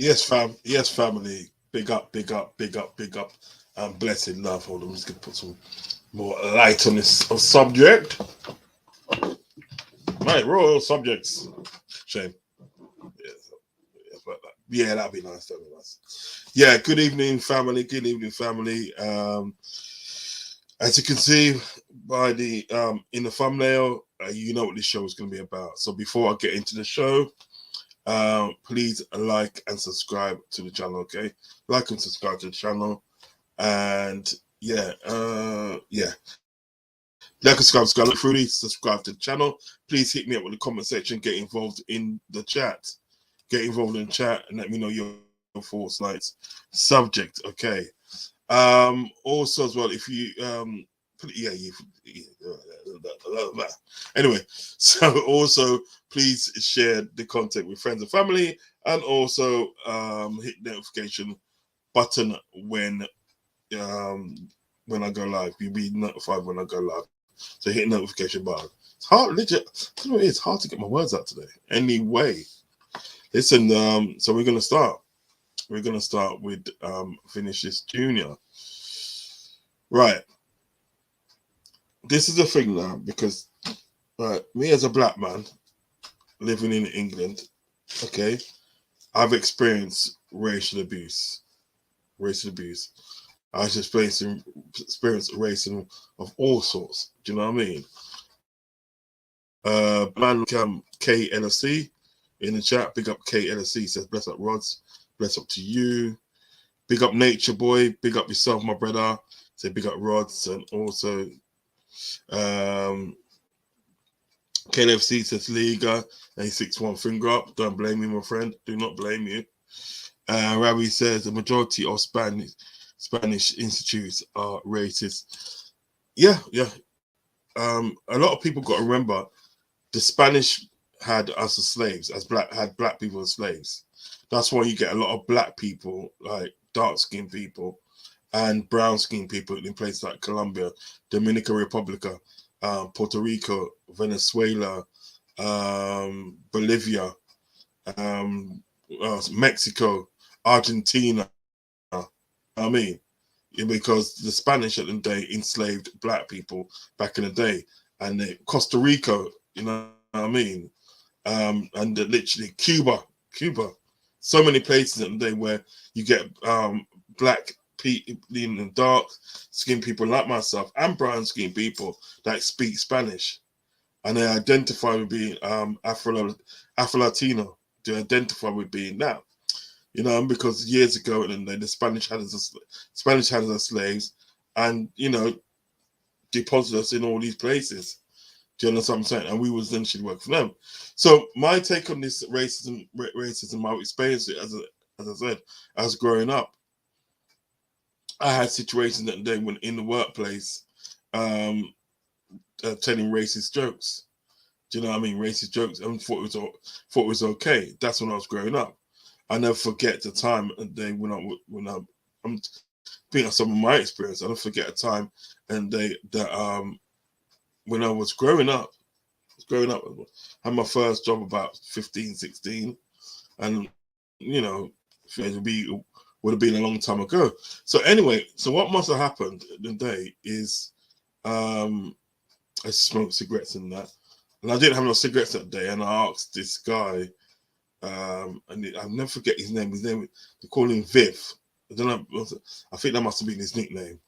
Yes, fam. Yes, family. Big up, big up, big up, big up. Blessed love. Hold on, I'm just gonna put some more light on this subject. Right, royal subjects. Shame. Yeah, yeah, that'd be nice. That'd be nice. Yeah. Good evening, family. Good evening, family. As you can see by the in the thumbnail, you know what this show is going to be about. So before I get into the show, please like and subscribe to the channel. Okay, like and subscribe to the channel, and yeah. Like and subscribe through subscribe to the channel. Please hit me up with the comment section. Get involved in the chat. Get involved in the chat and let me know your thoughts, tonight's subject. Okay. Also as well, if you yeah, anyway, so also please share the content with friends and family, and also hit the notification button um when I go live. You'll be notified when I go live. So hit the notification button. It's hard, legit. I don't know, it's hard to get my words out today. Anyway, listen. So we're gonna start. We're gonna start with Vinicius Jr. Right. This is the thing now, because me as a black man living in England, okay, I've experienced racial abuse. Racial abuse. I've experienced racism of all sorts. Do you know what I mean? Man, KLC in the chat. Big up KLC. Says bless up Rods. Bless up to you. Big up Nature Boy. Big up yourself, my brother. Say big up Rods, and also KLFC says Liga 861 finger up. Don't blame me, my friend. Do not blame you. Ravi says the majority of Spanish institutes are racist. Yeah, yeah. A lot of people got to remember the Spanish had us as slaves, had black people as slaves. That's why you get a lot of black people, like dark skinned people, and brown skinned people in places like Colombia, Dominican Republica, Puerto Rico, Venezuela, Bolivia, Mexico, Argentina. I mean, because the Spanish at the day enslaved black people back in the day, and Costa Rica, you know what I mean, and literally Cuba, so many places in the day where you get black people, dark skinned people like myself, and brown skinned people that speak Spanish, and they identify with being Afro Latino. They identify with being that. You know, because years ago, and then the Spanish had us as slaves, and deposited us in all these places. Do you understand what I'm saying? And we was essentially work for them. So my take on this racism, I've experienced it as I said, as growing up. I had situations that they went in the workplace, telling racist jokes. Do you know what I mean? Racist jokes, and thought it was okay. That's when I was growing up. I never forget the time and day when I'm being on some of my experience. I don't forget a time and day that when I was growing up, I had my first job about 15, 16, and it would have been a long time ago. So anyway, so what must have happened the day is I smoked cigarettes and that, and I didn't have no cigarettes that day, and I asked this guy. And I'll never forget his name. They call him Viv. I don't know. I think that must have been his nickname.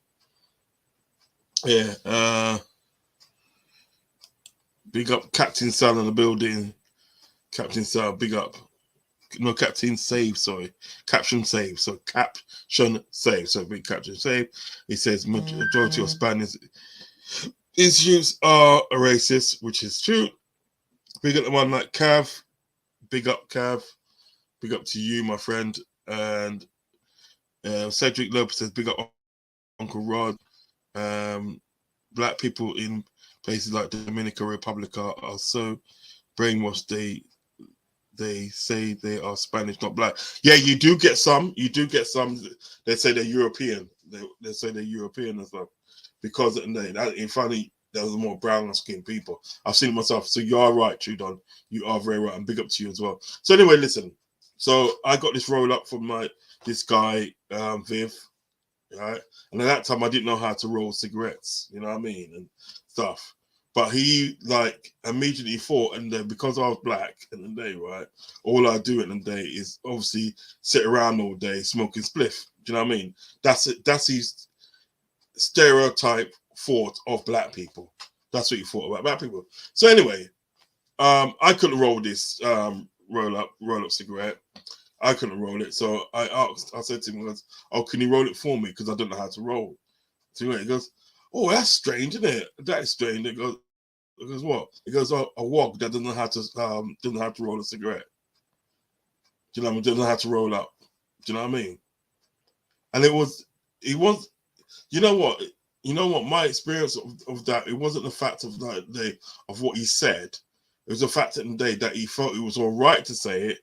Yeah. Big up Captain Sal in the building. Captain Sal, big up. No, Captain Save, sorry. Caption Save. So Caption Save. So big Caption Save. He says majority of Spanish issues are racist, which is true. Big up the one like Cav. Big up, Cav. Big up to you, my friend. And Cedric Lopez says, big up Uncle Rod. Black people in places like Dominican Republic are so brainwashed. They say they are Spanish, not black. Yeah, you do get some. They say they're European. They say they're European as well. Because in front of there was more brown skinned people. I've seen it myself. So you are right, Trudon. You are very right. And big up to you as well. So anyway, listen. So I got this roll up from this guy, Viv, right? And at that time I didn't know how to roll cigarettes, you know what I mean, and stuff. But he like immediately thought, and then because I was black in the day, right, all I do in the day is obviously sit around all day smoking spliff. Do you know what I mean? That's it. That's his stereotype thought of black people. That's what he thought about black people. So anyway, I couldn't roll this roll up cigarette. I couldn't roll it, so I said to him, "Oh, can you roll it for me? Because I don't know how to roll." So he goes, "Oh, that's strange, isn't it? That is strange." It goes what? It goes, "Oh, a wog that doesn't have to roll a cigarette. Do you know what I mean? Doesn't have to roll up. Do you know what I mean?" And it was, you know what? You know what? My experience of that, it wasn't the fact of of what he said. It was the fact in the day that he felt it was all right to say it,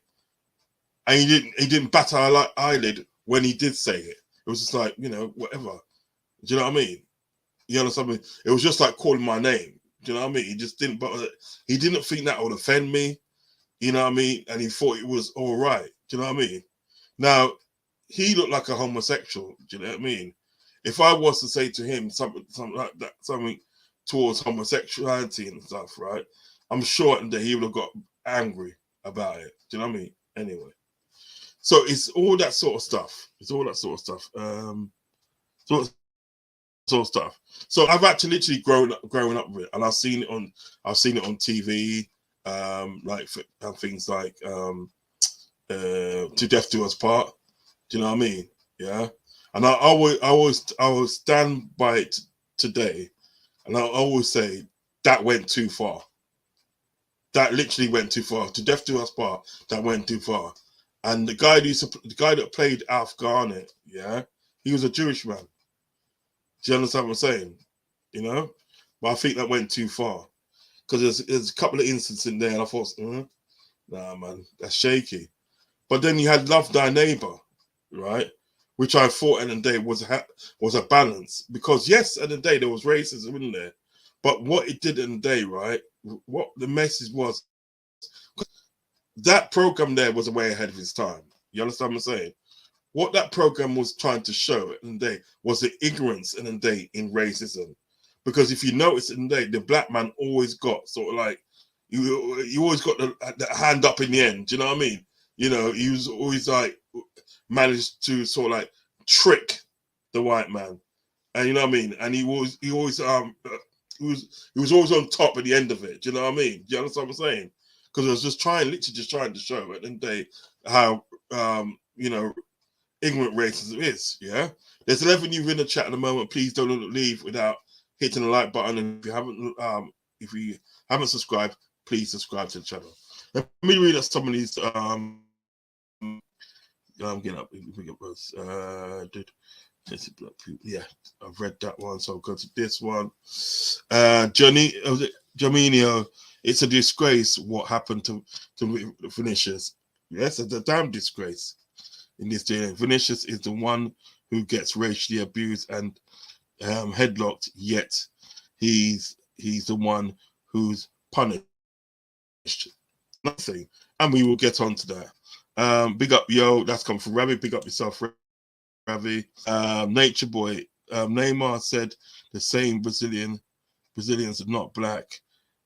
and he didn't bat an eyelid when he did say it. It was just like, whatever. Do you know what I mean? You understand me? It was just like calling my name. Do you know what I mean? He just didn't, but he didn't think that would offend me. You know what I mean? And he thought it was all right. Do you know what I mean? Now, he looked like a homosexual. Do you know what I mean? If I was to say to him something like that, something towards homosexuality and stuff, right? I'm sure that he would have got angry about it. Do you know what I mean? Anyway. So it's all that sort of stuff. It's all that sort of stuff. Sort of stuff. So I've actually literally grown up with it, and I've seen it on TV, like things like To Death Do Us Part. Do you know what I mean? Yeah. And I always stand by it today, and I always say that went too far. That literally went too far. To Death Do Us Part, that went too far. And the guy that played Alf Garnett, yeah, he was a Jewish man. Do you understand what I'm saying? You know, but I think that went too far, because there's a couple of instances in there, and I thought, nah, man, that's shaky. But then you had Love Thy Neighbor, right? Which I thought in the day was a balance, because yes, in the day there was racism in there, but what it did in the day, right? What the message was, that program there was way ahead of its time. You understand what I'm saying? What that program was trying to show in the day was the ignorance in the day in racism. Because if you notice in the day, the black man always got sort of like, you always got the hand up in the end. Do you know what I mean? He was always like, managed to sort of like trick the white man. And you know what I mean? And he was always on top at the end of it. Do you know what I mean? Do you understand what I'm saying? Because I was literally just trying to show at the end of the day how ignorant racism is. Yeah. There's 11 of you in the chat at the moment. Please don't leave without hitting the like button. And if you haven't subscribed, please subscribe to the channel. Let me read out some of these. Get up. Yeah, I've read that one, so I'll go to this one. Jominio, it's a disgrace what happened to Vinicius. Yes, it's a damn disgrace in this day. Vinicius is the one who gets racially abused and headlocked, yet he's the one who's punished. Nothing, and we will get on to that. Big up, yo, that's come from Ravi. Big up yourself, Ravi. Nature Boy, Neymar said the same Brazilians are not black.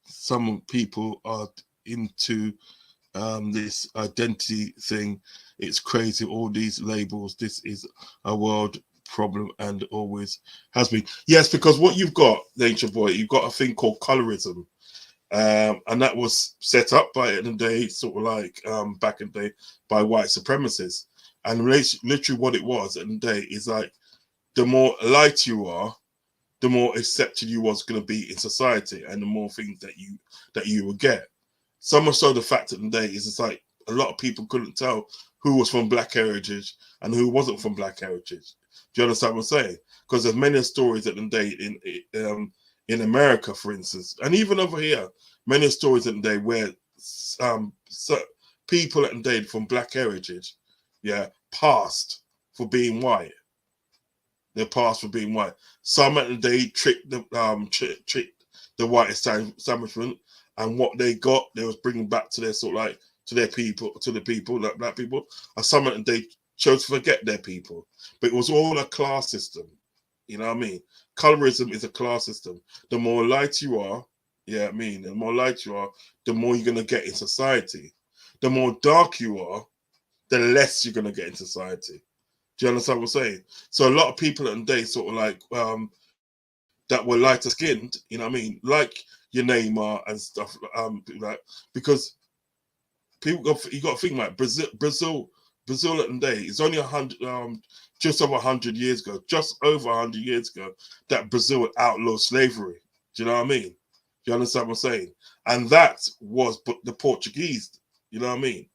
Some people are into this identity thing. It's crazy, all these labels. This is a world problem and always has been. Yes, because what you've got, Nature Boy, you've got a thing called colorism. And that was set up in the day, sort of like back in the day, by white supremacists. And literally what it was in the day is like, the more light you are, the more accepted you was going to be in society, and the more things that you would get. So much so the fact in the day is it's like a lot of people couldn't tell who was from black heritage and who wasn't from black heritage. Do you understand what I'm saying? Because there's many stories in the day in America, for instance, and even over here, many stories in the day where so people in the day from black heritage, yeah, passed for being white. They're passed for being white. Some at the day tricked the white establishment, and what they got, they was bringing back to their sort of like to their people, to the people, like black people, and some of them they chose to forget their people. But it was all a class system. You know what I mean? Colorism is a class system. The more light you are, yeah, I mean, the more light you are, the more you're gonna get in society. The more dark you are, the less you're gonna get in society. Do you understand what I'm saying? So a lot of people in the day sort of like that were lighter skinned, you know what I mean, like your Neymar and stuff, like because you got to think like Brazil at the day is only 100, just over 100 years ago, just over 100 years ago, that Brazil outlawed slavery. Do you know what I mean? Do you understand what I'm saying? And that was the Portuguese. You know what I mean?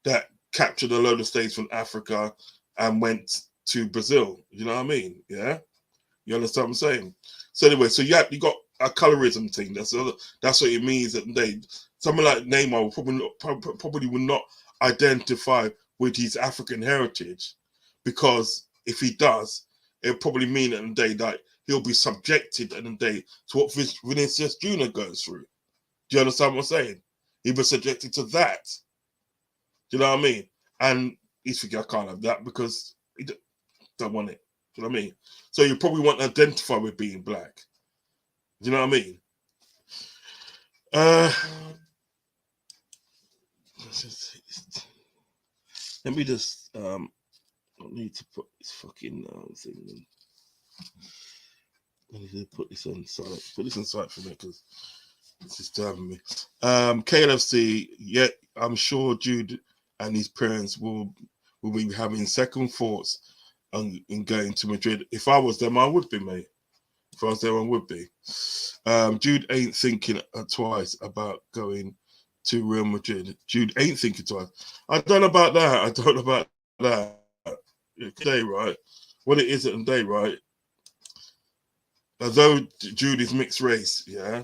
That captured a load of slaves from Africa and went to Brazil. You know what I mean? Yeah. You understand what I'm saying? So anyway, so you got a colorism thing. That's what it means that they. Someone like Neymar will probably will not identify with his African heritage, because if he does, it'll probably mean at the day that he'll be subjected at the day to what Vinicius Jr. goes through. Do you understand what I'm saying? He was subjected to that. Do you know what I mean? And he's thinking, I can't have that because he don't want it. Do you know what I mean? So you probably won't identify with being black. Do you know what I mean? Let me just I need to put this fucking thing in. I need to put this on site. Put this on site for me because it's disturbing me. KLFC, yeah, I'm sure Jude and his parents will be having second thoughts in going to Madrid. If I was them, I would be, mate. If I was there, I would be. Jude ain't thinking twice about going to Real Madrid. Jude ain't thinking twice. I don't know about that. I don't know about that. Today, right? What it is at the day, right? Although Jude is mixed race, yeah,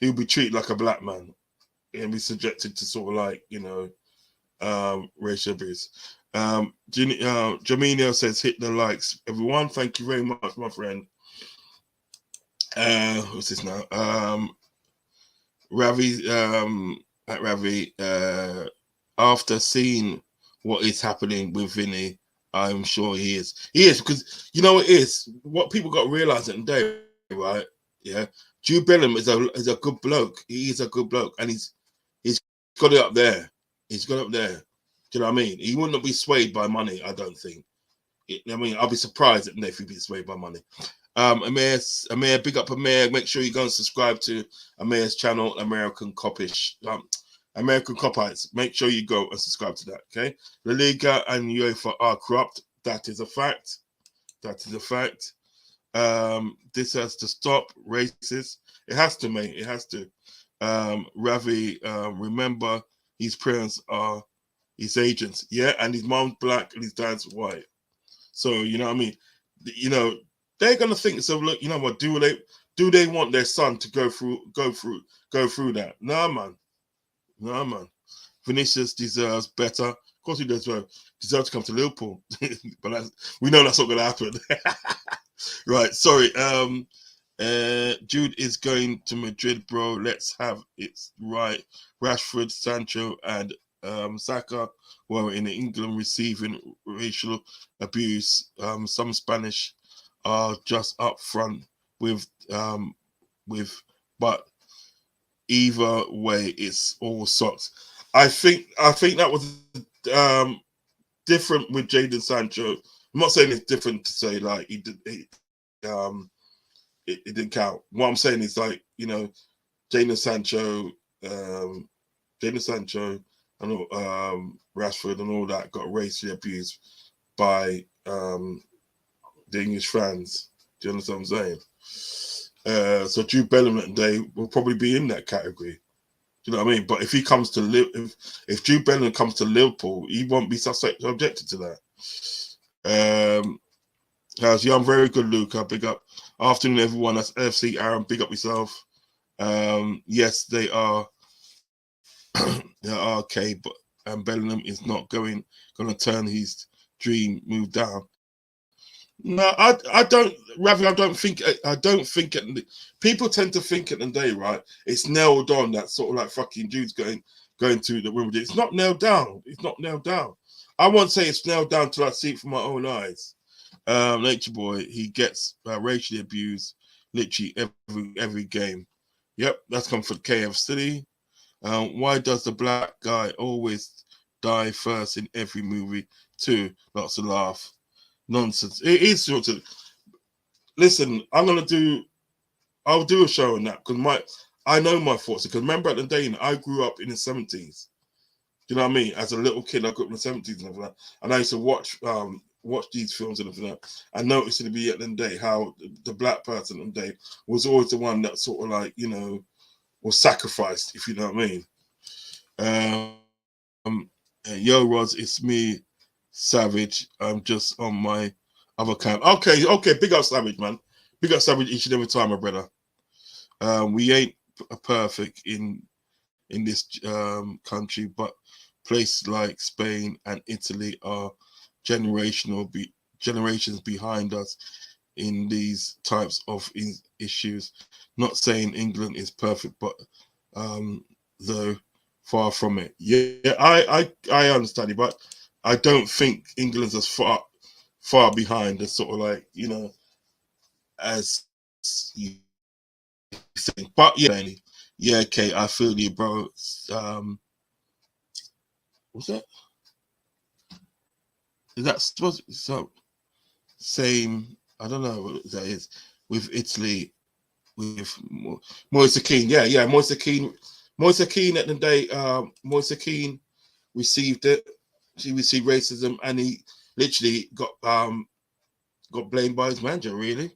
he'll be treated like a black man and be subjected to sort of like, you know, racial abuse. Jaminio says, hit the likes, everyone. Thank you very much, my friend. What's this now? Ravi, at Ravi, after seeing what is happening with Vinny, I'm sure he is. He is, because you know what it is. What people got to realize at the day, right? Yeah, Jude Bellingham is a good bloke. He is a good bloke, and he's got it up there. He's got it up there. Do you know what I mean? He wouldn't be swayed by money, I don't think. I mean, I'll be surprised if he'd be swayed by money. Amir, big up Amir. Make sure you go and subscribe to Amir's channel, American Copish. American Copites. Make sure you go and subscribe to that, okay? La Liga and UEFA are corrupt. That is a fact. That is a fact. This has to stop. Racist. It has to, mate. It has to. Ravi, remember his parents are his agents. Yeah, and his mom's black and his dad's white. So, you know what I mean? You know, they're gonna think, so look, you know what, do they want their son to go through that? No, man. Vinicius deserves better. Of course he deserves to come to Liverpool. But we know that's not gonna happen. Right, sorry. Jude is going to Madrid, bro. Let's have it right. Rashford, Sancho, and Saka were in England receiving racial abuse. Some Spanish are just up front with but either way it's all socks. I think that was different with Jadon Sancho. I'm not saying it's different to say like it didn't count. What I'm saying is, like, you know, Jadon Sancho and Rashford and all that got racially abused by the English fans. Do you understand what I'm saying? So Jude Bellingham today will probably be in that category. Do you know what I mean? But if he comes to if Jude Bellingham comes to Liverpool, he won't be subjected to that. How's young? Very good, Luca. Big up. Afternoon, everyone. That's FC Aaron. Big up yourself. Yes, they are. They are okay, but Bellingham is not going to turn his dream move down. No, I don't, Ravi. I don't think people tend to think at the day, right? It's nailed on that sort of like fucking Jude's going going to the Wimbledon. It's not nailed down. It's not nailed down. I won't say it's nailed down till I see it from my own eyes. Nature Boy, he gets racially abused literally every game. Yep, that's come from KF City. Why does the black guy always die first in every movie too? Lots of laugh. Nonsense. It is sort of. Listen, I'll do a show on that because I know my thoughts. Because remember at the day, I grew up in the 70s. Do you know what I mean? As a little kid, I grew up in the 70s and I used to watch these films and everything. I noticed at the end of the day how the black person at the day was always the one that sort of like, was sacrificed, if you know what I mean. Yo, Roz, it's me, Savage. I'm just on my other camp. Okay, big up Savage, man. Big up Savage each and every time, my brother. We ain't perfect in this country, but places like Spain and Italy are generations behind us in these types of issues. Not saying England is perfect, but though far from it. Yeah, I understand it, but I don't think England's as far behind as sort of like, as you saying. But yeah, okay, I feel you, bro. What's that? Is that supposed so same? I don't know what that is with Italy with Moise Kean. Yeah, Moise Kean. Moise Kean at the day. Moise Kean received it. He received racism, and he literally got blamed by his manager. Really,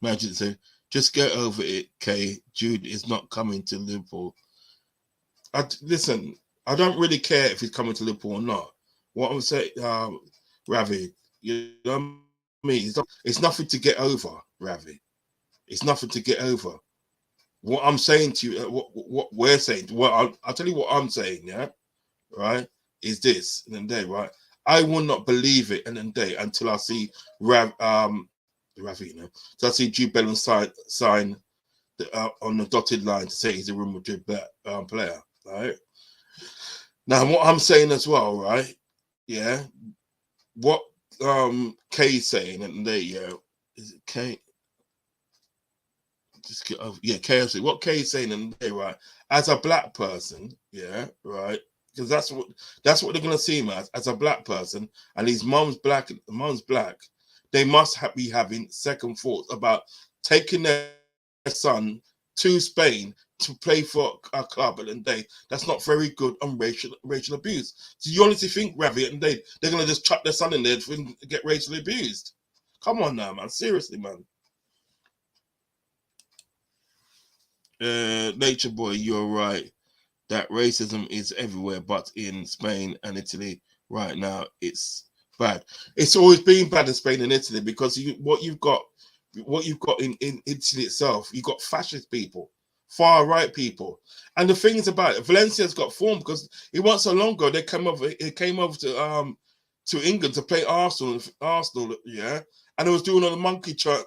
manager said, "Just get over it, Kay. Jude is not coming to Liverpool." Listen, I don't really care if he's coming to Liverpool or not. What I'm saying, Ravi, you know what I mean? It's nothing to get over, Ravi. It's nothing to get over. What I'm saying to you, what we're saying, I'll tell you what I'm saying, yeah, right, is this, and then right, I will not believe it in the day until I see Ravi, so I see Jude Bellingham sign on the dotted line to say he's a Real Madrid player, right? Now, what I'm saying as well, right? Yeah, what Kay's saying, and is it Kay? Just get over, yeah, KFC. What Kay's saying, and right, as a black person, yeah, right, because that's what they're gonna see him as a black person, and his mom's black, they must be having second thoughts about taking their son to Spain to play for a club at the end of the day. That's not very good on racial abuse. So you honestly think, Ravi, at the end of the day, they're gonna just chuck their son in there to get racially abused? Come on now, man. Seriously, man. Nature Boy, you're right. That racism is everywhere, but in Spain and Italy right now, it's bad. It's always been bad in Spain and Italy because what you've got in Italy itself, you've got fascist people, far right people, and the thing is about it, Valencia's got formed because it wasn't so long ago they came over to England to play Arsenal, yeah, and it was doing all the monkey charts,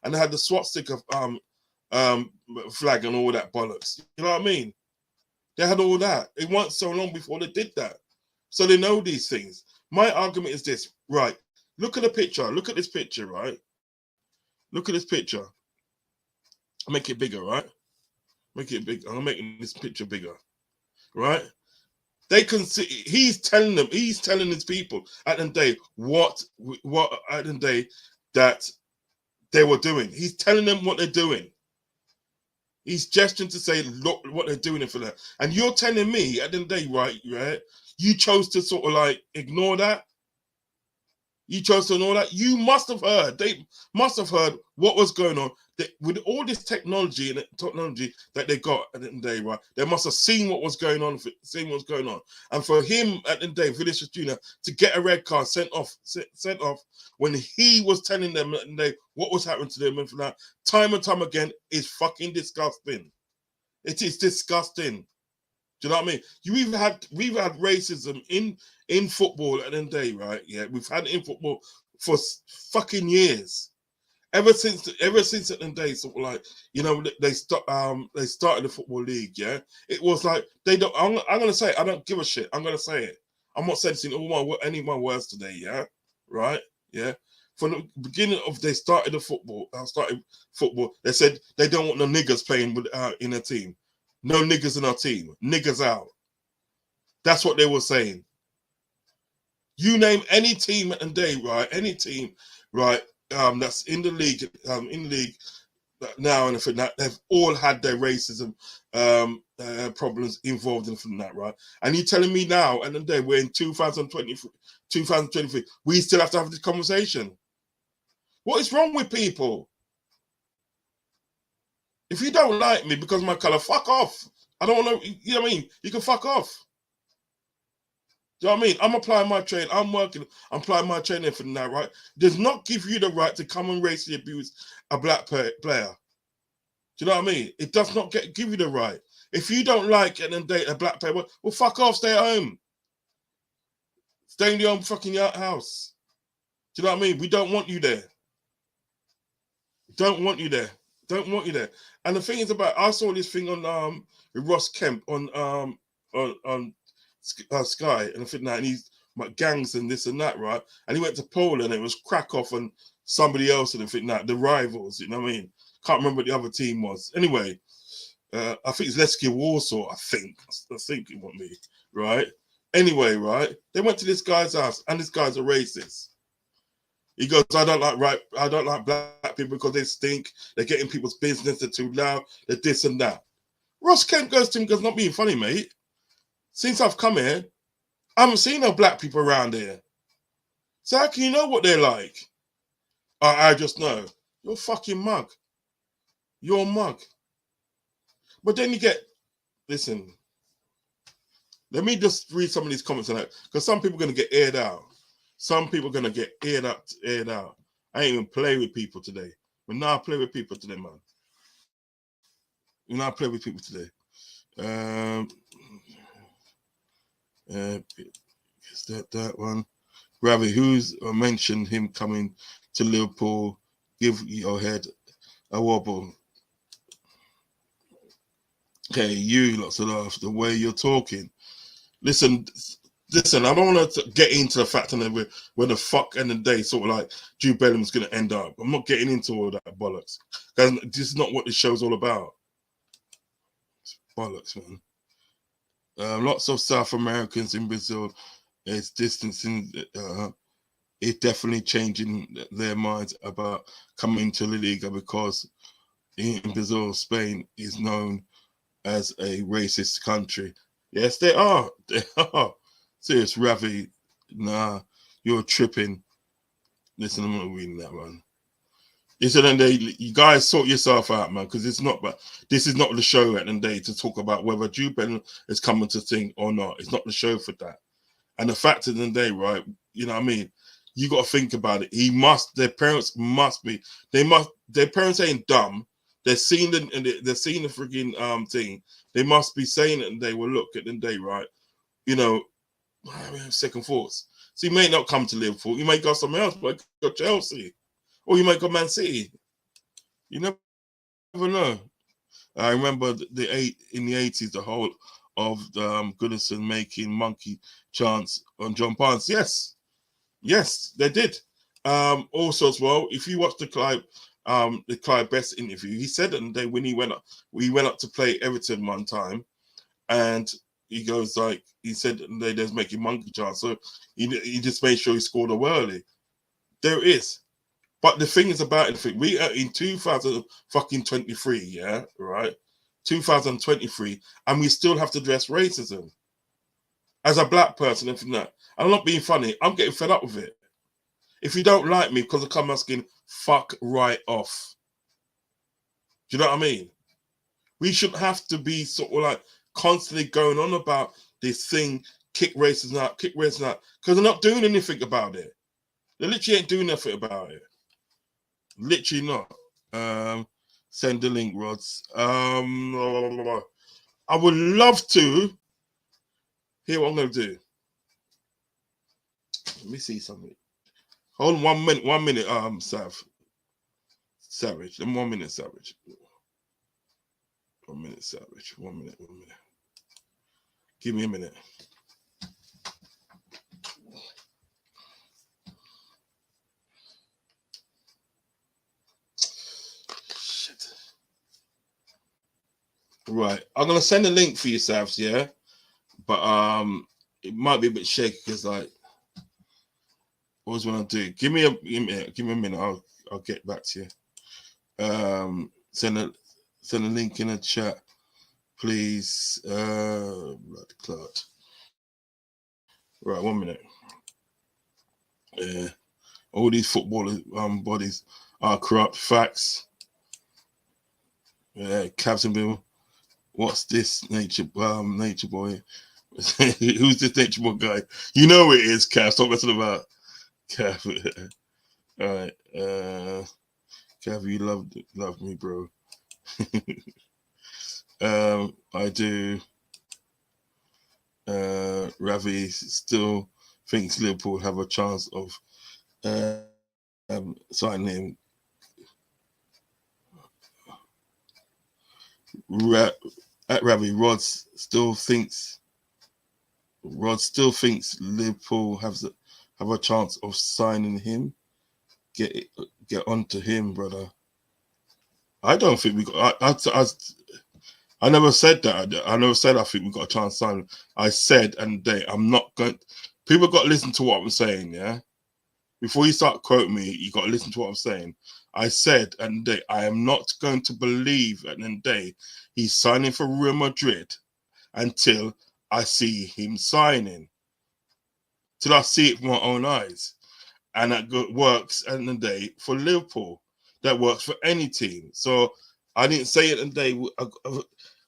and they had the swastika flag and all that bollocks. You know what I mean? They had all that. It wasn't so long before they did that, so they know these things. My argument is this, right? Look at the picture. Look at this picture, right? Look at this picture. I'll make it bigger, right? Make it big. I'm making this picture bigger, right? They can see. He's telling his people at the end of the day what at the end of the day that they were doing. He's telling them what they're doing. He's gesturing to say, look what they're doing for that. And you're telling me at the end of the day, right? You chose to sort of like ignore that. You chose to know that. You must have heard. They must have heard what was going on. With all this technology that they got at the end of the day, right? They must have seen what was going on. And for him at the end of the day, Vinicius Jr. to get a red card sent off when he was telling them at the end of the day what was happening to them, and for that time and time again is fucking disgusting. It is disgusting. Do you know what I mean? We've had racism in football at the end of the day, right? Yeah, we've had it in football for fucking years. Ever since the day, sort of like, you know, they started the football league. Yeah, it was like they don't. I'm gonna say it, I don't give a shit. I'm gonna say it. I'm not censoring any of my words today. Yeah, right. Yeah. From the beginning of they started the football, they said they don't want no niggers playing with in a team. No niggers in our team. Niggers out. That's what they were saying. You name any team and day, right? Any team, right? That's in the league, now, and for that, they've all had their racism problems involved in from that, right? And you telling me now, and then we're in 2023, we still have to have this conversation. What is wrong with people? If you don't like me because of my color, fuck off. I don't want to. You know what I mean? You can fuck off. Do you know what I mean? I'm applying my training. I'm working. I'm applying my training for that, right? Does not give you the right to come and racially abuse a black player. Do you know what I mean? It does not give you the right. If you don't like it and date a black player, well, fuck off. Stay at home. Stay in your own fucking house. Do you know what I mean? We don't want you there. Don't want you there. Don't want you there. And the thing is about, I saw this thing on with Ross Kemp on Sky, and I think that, and he's like gangs and this and that, right? And he went to Poland, and it was Krakow and somebody else, and I think that the rivals. You know what I mean? Can't remember what the other team was. Anyway, I think it's Lechia Warsaw. I think it want me, right? Anyway, right? They went to this guy's house, and this guy's a racist. He goes, I don't like black people because they stink. They're getting people's business. They're too loud. They're this and that. Ross Kemp goes to him, goes, not being funny, mate. Since I've come here, I haven't seen no black people around here. So how can you know what they're like? I just know. You're a fucking mug. You're a mug. But then you get, listen, let me just read some of these comments on that, because some people are going to get aired out. Some people are going to get aired out. I ain't even play with people today. But now I play with people today, man. Now I play with people today. Is that one? Ravi, who's mentioned him coming to Liverpool? Give your head a wobble. Okay, you lots of love. The way you're talking. Listen, I don't want to get into the fact that where the fuck and the day sort of like Jude Bellingham's going to end up. I'm not getting into all that bollocks. Because this is not what this show's all about. It's bollocks, man. Lots of South Americans in Brazil is distancing. It's definitely changing their minds about coming to La Liga, because in Brazil, Spain is known as a racist country. Yes, they are. They are. Serious, Ravi. Nah, you're tripping. Listen, I'm not reading that one. Listen, and you guys sort yourself out, man, because it's not. But this is not the show at the end of the day to talk about whether Jude Bellingham is coming to sing or not. It's not the show for that. And the fact of the day, right? You know what I mean? You got to think about it. Their parents must be. Their parents ain't dumb. They're seeing the freaking thing. They must be saying it, and they will look at the day, right? You know, I have second thoughts. So you may not come to Liverpool. You may go somewhere else, but go Chelsea, or you might go Man City. You never know. I remember in the 80s, the whole of Goodison making monkey chants on John Barnes. Yes, they did. Also as well, if you watch the Clive Best interview, he said that day when he went up to play Everton one time, and he goes like, he said they was making monkey chants, so he just made sure he scored a early. There it is. But the thing is about it, we are in 2023, yeah, right? 2023, and we still have to address racism. As a black person, and from that, I'm not being funny, I'm getting fed up with it. If you don't like me because I come asking, fuck right off. Do you know what I mean? We shouldn't have to be sort of like constantly going on about this thing, kick racism out, because they're not doing anything about it. They literally ain't doing nothing about it. Literally not. Send the link, Rods. I would love to hear what I'm going to do. Let me see something. Hold on 1 minute, Sav. Savage. And 1 minute, Savage. 1 minute, Savage. 1 minute. 1 minute. Give me a minute. Shit. Right. I'm gonna send a link for you, Savs, yeah? But it might be a bit shaky because like what was when I do? Give me a minute. I'll get back to you. Send a link in the chat, please. Blood clot. Right, 1 minute. Yeah. All these footballers bodies are corrupt. Facts. Yeah, Captain Bill. What's this nature boy? Who's this nature boy guy? You know it is, Cap. Stop messing about. Cap. All right. Cap, you love me, bro. I do. Ravi still thinks Liverpool have a chance of signing him. At Ravi, Rod still thinks Liverpool have a chance of signing him. Get onto him, brother. I don't think we got. I never said that. I never said I think we got a chance to sign him. I said, and I'm not going. People got to listen to what I'm saying, yeah. Before you start quoting me, you got to listen to what I'm saying. I said, and I am not going to believe at the end of the day he's signing for Real Madrid until I see him signing. Till I see it with my own eyes. And that works at the end of the day for Liverpool. That works for any team. So I didn't say it at the day.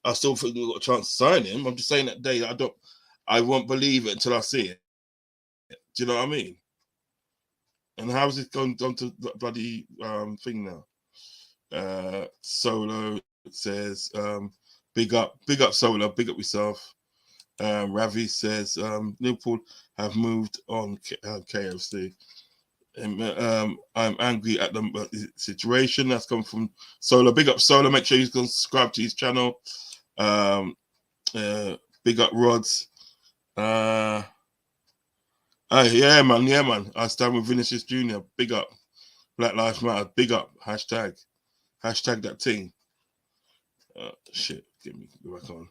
I still think we've got a chance to sign him. I'm just saying that day I won't believe it until I see it. Do you know what I mean? And how's it going on to the bloody thing now? Solo says, big up Solo, big up yourself. Ravi says, Liverpool have moved on KFC. I'm angry at the situation that's come from Solo. Big up Solo. Make sure you can subscribe to his channel. Big up Rods. Yeah, man. I stand with Vinicius Jr. Big up. Black Lives Matter. Big up. Hashtag that thing. Shit. Get me back on.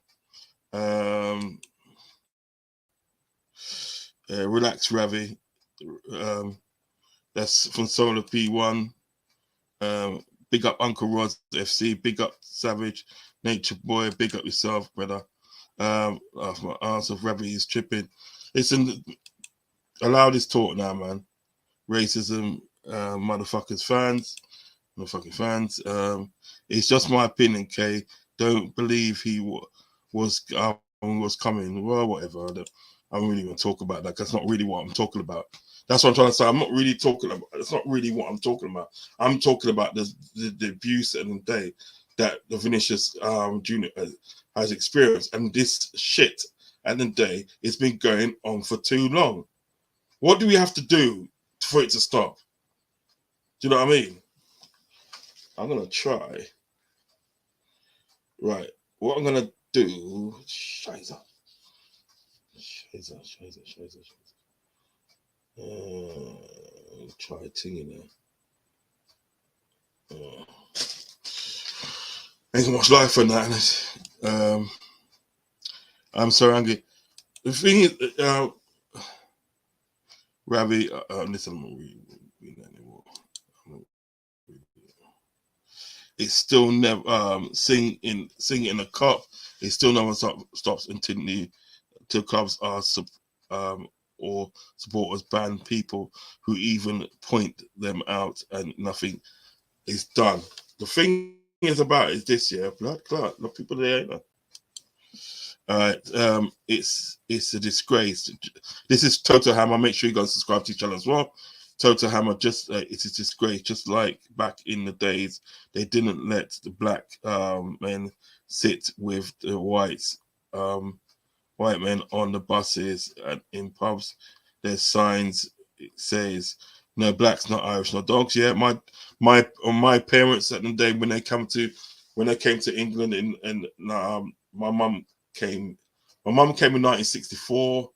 Relax, Ravi. That's from Solar P1. Big up Uncle Rods FC. Big up Savage. Nature Boy. Big up yourself, brother. Off my ass of Ravi is tripping. Listen, allow this talk now, man. Racism, motherfucking fans. It's just my opinion, Kay. Don't believe he was coming. Well, whatever. I'm really going to talk about that. That's not really what I'm talking about. That's what I'm trying to say. I'm not really talking about. That's not really what I'm talking about. I'm talking about the abuse and the day that the Vinicius Junior has experienced, and this shit at the day it's been going on for too long. What do we have to do for it to stop? Do you know what I mean? I'm gonna try. Right. What I'm gonna do? Shiza. Try a thing in there. Ain't so much life in that. I'm so angry. The thing is, Ravi, listen, I'm not reading that anymore. It's still never sing in a cup. It still never stops until clubs are or supporters ban people who even point them out, and nothing is done. The thing is about is this year, blood clot. A lot of people there, ain't there? All right, it's a disgrace. This is Total Hammer. Make sure you go and subscribe to each channel as well. Total Hammer, it's a disgrace. Just like back in the days, they didn't let the black men sit with the white men on the buses and in pubs. There's signs. It says No blacks, not Irish, no dogs. Yeah, my parents at the day when they came to England and my mum came in 1964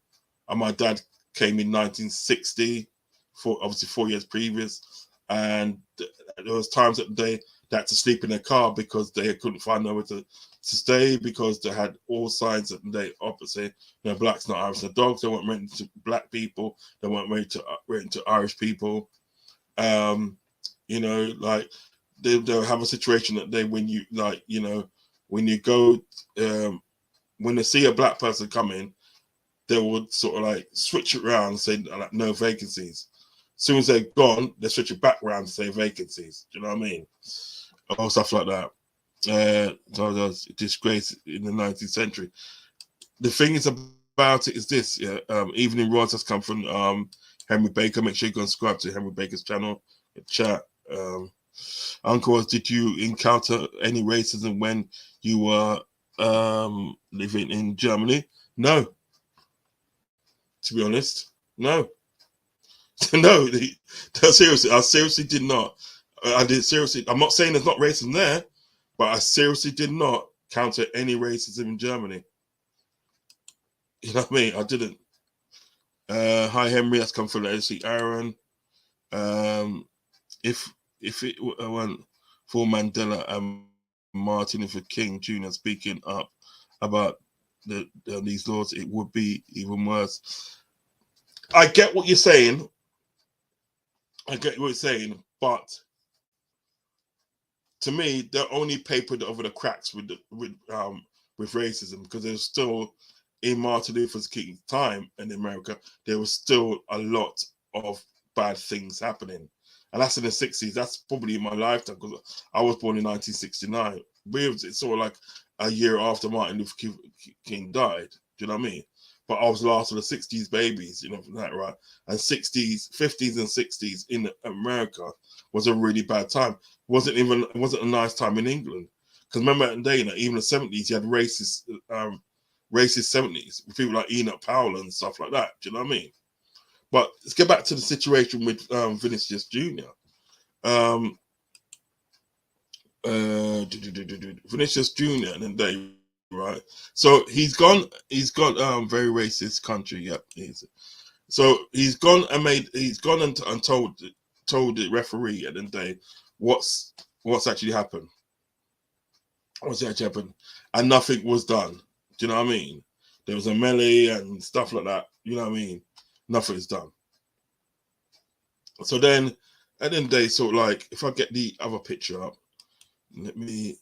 and my dad came in 1960, for obviously 4 years previous, and there was times that they had to sleep in their car because they couldn't find nowhere to stay because they had all sides that they opposite. You know, blacks, not Irish, no dogs. They weren't renting to black people. They weren't renting to Irish people. You know, like they'll have a situation that when you like, you know, when you go, when they see a black person coming, they would sort of like switch it around and say like no vacancies. As soon as they're gone, they switch it back around to say vacancies. Do you know what I mean? Or stuff like that. So there was a disgrace in the 19th century. The thing is about it is this, yeah. Evening Rods has come from Henry Baker. Make sure you go and subscribe to Henry Baker's channel. Chat. Uncle, did you encounter any racism when you were living in Germany? No, to be honest, no. No, seriously, I seriously did not. I did seriously. I'm not saying there's not racism there, but I seriously did not counter any racism in Germany. You know what I mean? I didn't. Hi Henry, that's come from the Aaron. If it went for Mandela and Martin Luther King Jr. speaking up about these laws, it would be even worse. I get what you're saying. But to me, they're only papered over the cracks with racism, because there's still, in Martin Luther King's time in America, there was still a lot of bad things happening. And that's in the 60s. That's probably in my lifetime, because I was born in 1969. It's sort of like a year after Martin Luther King died. Do you know what I mean? But I was the last of the 60s babies, you know, from that, right? And 50s and 60s in America was a really bad time. It wasn't a nice time in England. Because remember at the day, you know, even the 70s, you had racist 70s with people like Enoch Powell and stuff like that. Do you know what I mean? But let's get back to the situation with Vinicius Jr. Vinicius Jr. and then they, right? So he's gone very racist country. Yep. So he's gone and told the referee at the end of the day what's actually happened. What's actually happened? And nothing was done. Do you know what I mean? There was a melee and stuff like that. You know what I mean? Nothing's done. So then at the end of the day, sort of like, if I get the other picture up, let me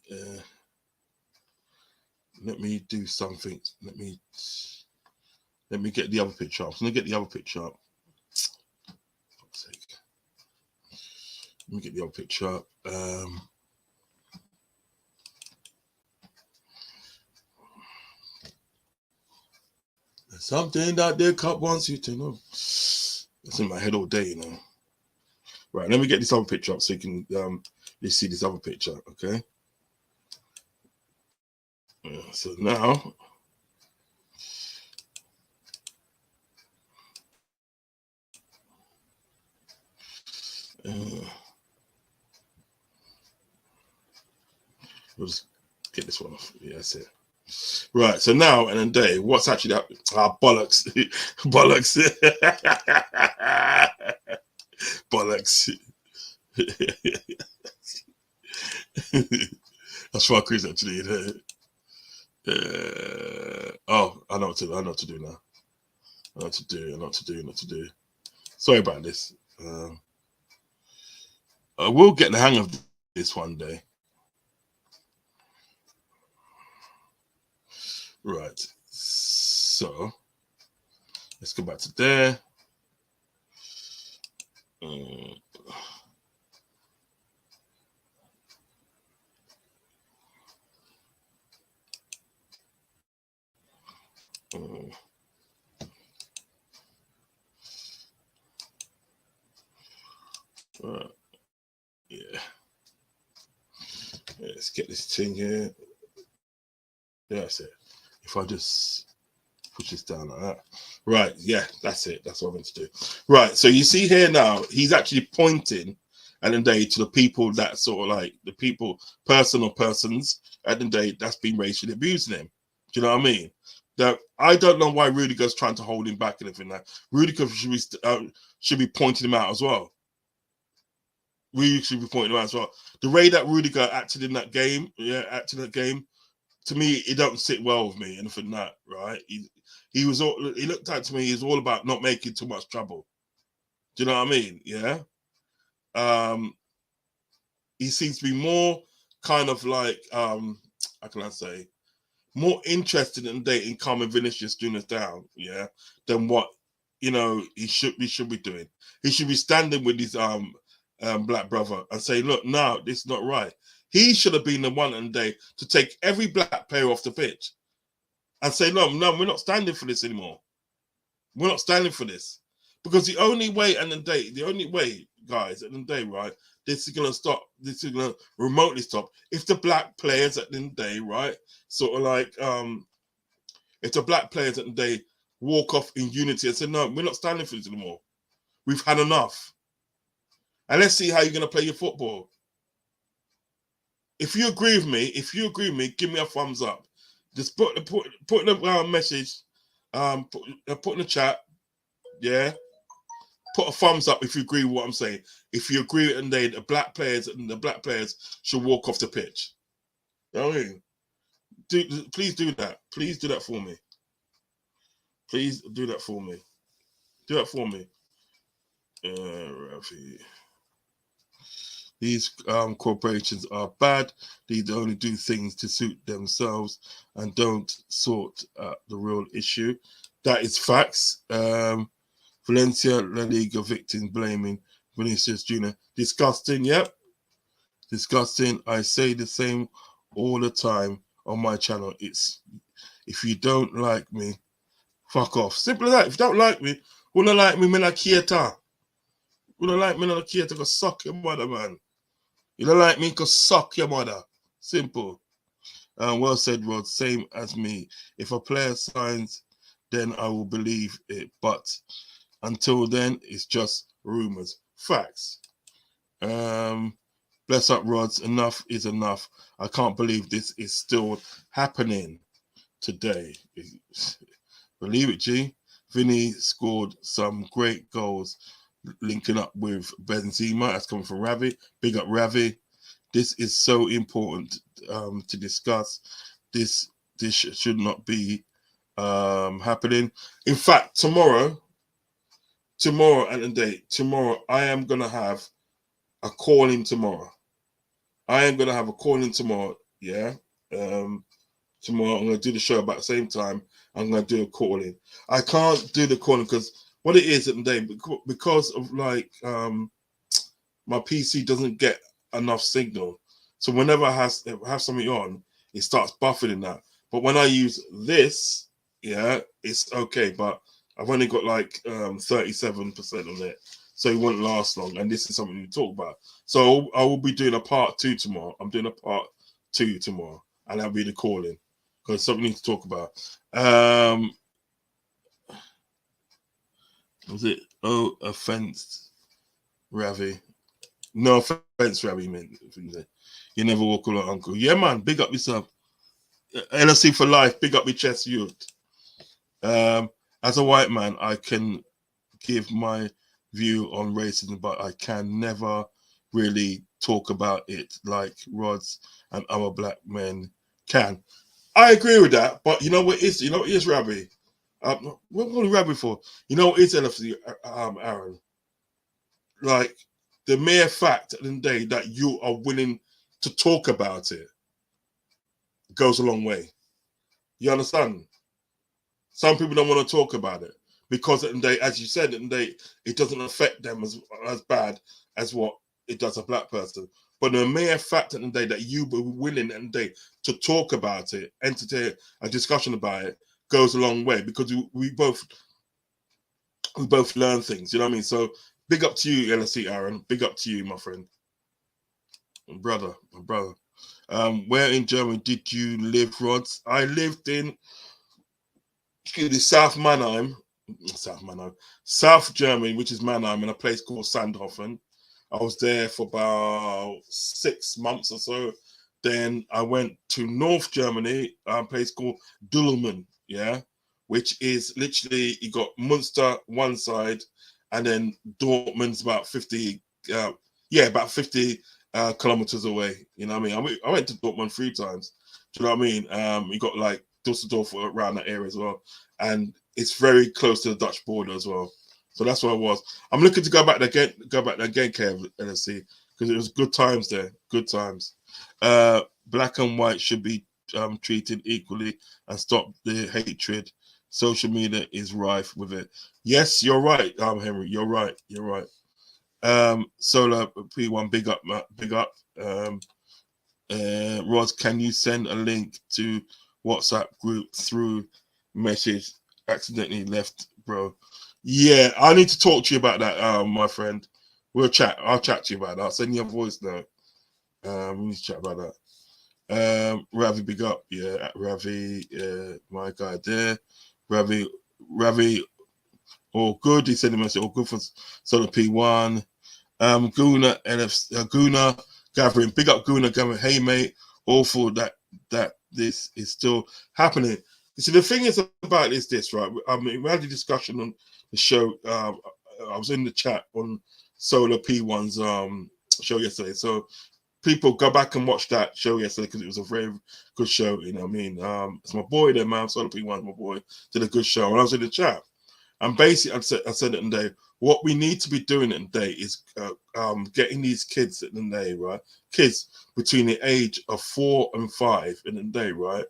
do something. Let me get the other picture up. I'm gonna get the other picture up. For fuck's sake. Let me get the other picture up. Something that the cop wants you to know. It's in my head all day, you know. Right, let me get this other picture up so you can you see this other picture, okay? So now we'll just get this one off. Yeah, that's it. Right, so now and then day, what's actually happening? Bollocks. Bollocks. Bollocks. That's Chris actually. Oh, I know what to do now. I know what to do. Sorry about this. I will get the hang of this one day. Right. So let's go back to there. Yeah. Let's get this thing here. Yeah, that's it. If I just push this down like that. Right, yeah, that's it. That's what I'm going to do. Right, so you see here now, he's actually pointing at the day to the people that sort of like the people, person or persons at the day that's been racially abusing him. Do you know what I mean? That I don't know why Rudiger's trying to hold him back and everything. That Rudiger should be pointing him out as well. We should be pointing him out as well. The way that Rudiger acted in that game, to me, it don't sit well with me. Anything that, right? He looked at to me. He's all about not making too much trouble. Do you know what I mean? Yeah. Um, he seems to be more kind of like how can I say, more interested in dating calming Vinicius Junior down, yeah, than what he should be doing. He should be standing with his black brother and say, look, no, this is not right. He should have been the one on the day to take every black player off the pitch and say, no, we're not standing for this anymore. We're not standing for this. Because the only way, guys, at the end of the day, right, this is going to stop, this is going to remotely stop, if the black players at the end of the day, right, sort of like, if the black players at the end of the day walk off in unity and say, no, we're not standing for this anymore. We've had enough. And let's see how you're going to play your football. If you agree with me, give me a thumbs up. Just put in a message, put in the chat, yeah. Put a thumbs up if you agree with what I'm saying. If you agree with the black players should walk off the pitch. You know what I mean? Please do that. Please do that for me. Please do that for me. Do that for me. Rafi. These corporations are bad. They only do things to suit themselves and don't sort out the real issue. That is facts. Valencia La Liga victims blaming Vinicius Jr. Disgusting, yep. Disgusting. I say the same all the time on my channel. It's if you don't like me, fuck off. Simple as that. If you don't like me, who don't like me, me not cater. Who don't like me, not cater, go suck your mother, man. You don't like me, go suck your mother. Simple. Well said, Rod. Same as me. If a player signs, then I will believe it. But until then, it's just rumors. Facts. Bless up, Rods. Enough is enough. I can't believe this is still happening today. Believe it, G. Vinny scored some great goals linking up with Benzema. That's coming from Ravi. Big up, Ravi. This is so important to discuss. This should not be happening. In fact, tomorrow at the day, I am going to have a call-in tomorrow. Yeah. Tomorrow I'm going to do the show about the same time. I'm going to do a call-in. I can't do the call-in because what it is at the day, because of like my PC doesn't get enough signal. So whenever I have something on, it starts buffering that. But when I use this, yeah, it's okay. But I've only got like 37% on it. So it won't last long. And this is something we talk about. So I will be doing a part 2 tomorrow. I'm doing a part 2 tomorrow. And that'll be the calling. Because it's something we need to talk about. Was it? Oh, offense, Ravi. No offense, Ravi, man. You never walk alone, uncle. Yeah, man. Big up yourself. LSC for life. Big up your chest, youth. As a white man, I can give my view on racism, but I can never really talk about it like Rods and other black men can. I agree with that, but you know what is Rabbi? What Rabbi for? You know what is LFC, Aaron? Like the mere fact at the end of the day that you are willing to talk about it goes a long way. You understand? Some people don't want to talk about it because at the day, as you said, at the day, it doesn't affect them as bad as what it does a black person. But the mere fact at the day that you were willing at the day to talk about it, entertain a discussion about it, goes a long way because we both learn things. You know what I mean? So big up to you, LSC Aaron. Big up to you, my friend, my brother. Where in Germany did you live, Rods? I lived in South Mannheim. South Mannheim, South Germany, which is Mannheim, in a place called Sandhofen. I was there for about 6 months or so. Then I went to North Germany, a place called Dülmen, yeah, which is literally, you got Munster one side, and then Dortmund's about 50, about 50 kilometers away. You know what I mean? I went to Dortmund 3 times. Do you know what I mean? You got like Dusseldorf around that area as well, and it's very close to the Dutch border as well. So that's where I was. I'm looking to go back there again, Kev, LSC, because it was good times there. Good times. Black and white should be treated equally and stop the hatred. Social media is rife with it. Yes, you're right, Henry. You're right. You're right. Solar P1, big up, big up. Roz, can you send a link to WhatsApp group through message? Accidentally left, bro. Yeah, I need to talk to you about that, my friend. We'll chat. I'll chat to you about that. I'll send you a voice note. We need to chat about that. Ravi, big up. Yeah, Ravi, my guy there. Ravi, all good. He sent a message, all good for Solar P1. Guna, Guna gathering, big up Guna gathering. Hey, mate, awful that this is still happening. You see, the thing is about this, right? I mean, we had a discussion on the show. I was in the chat on Solar P1's show yesterday. So people go back and watch that show yesterday because it was a very good show. You know what I mean? It's my boy there, man. Solar P1's my boy. Did a good show. And I was in the chat. And basically, I said it today. What we need to be doing today is getting these kids in the day, right? Kids between the age of 4 and 5 in the day, right?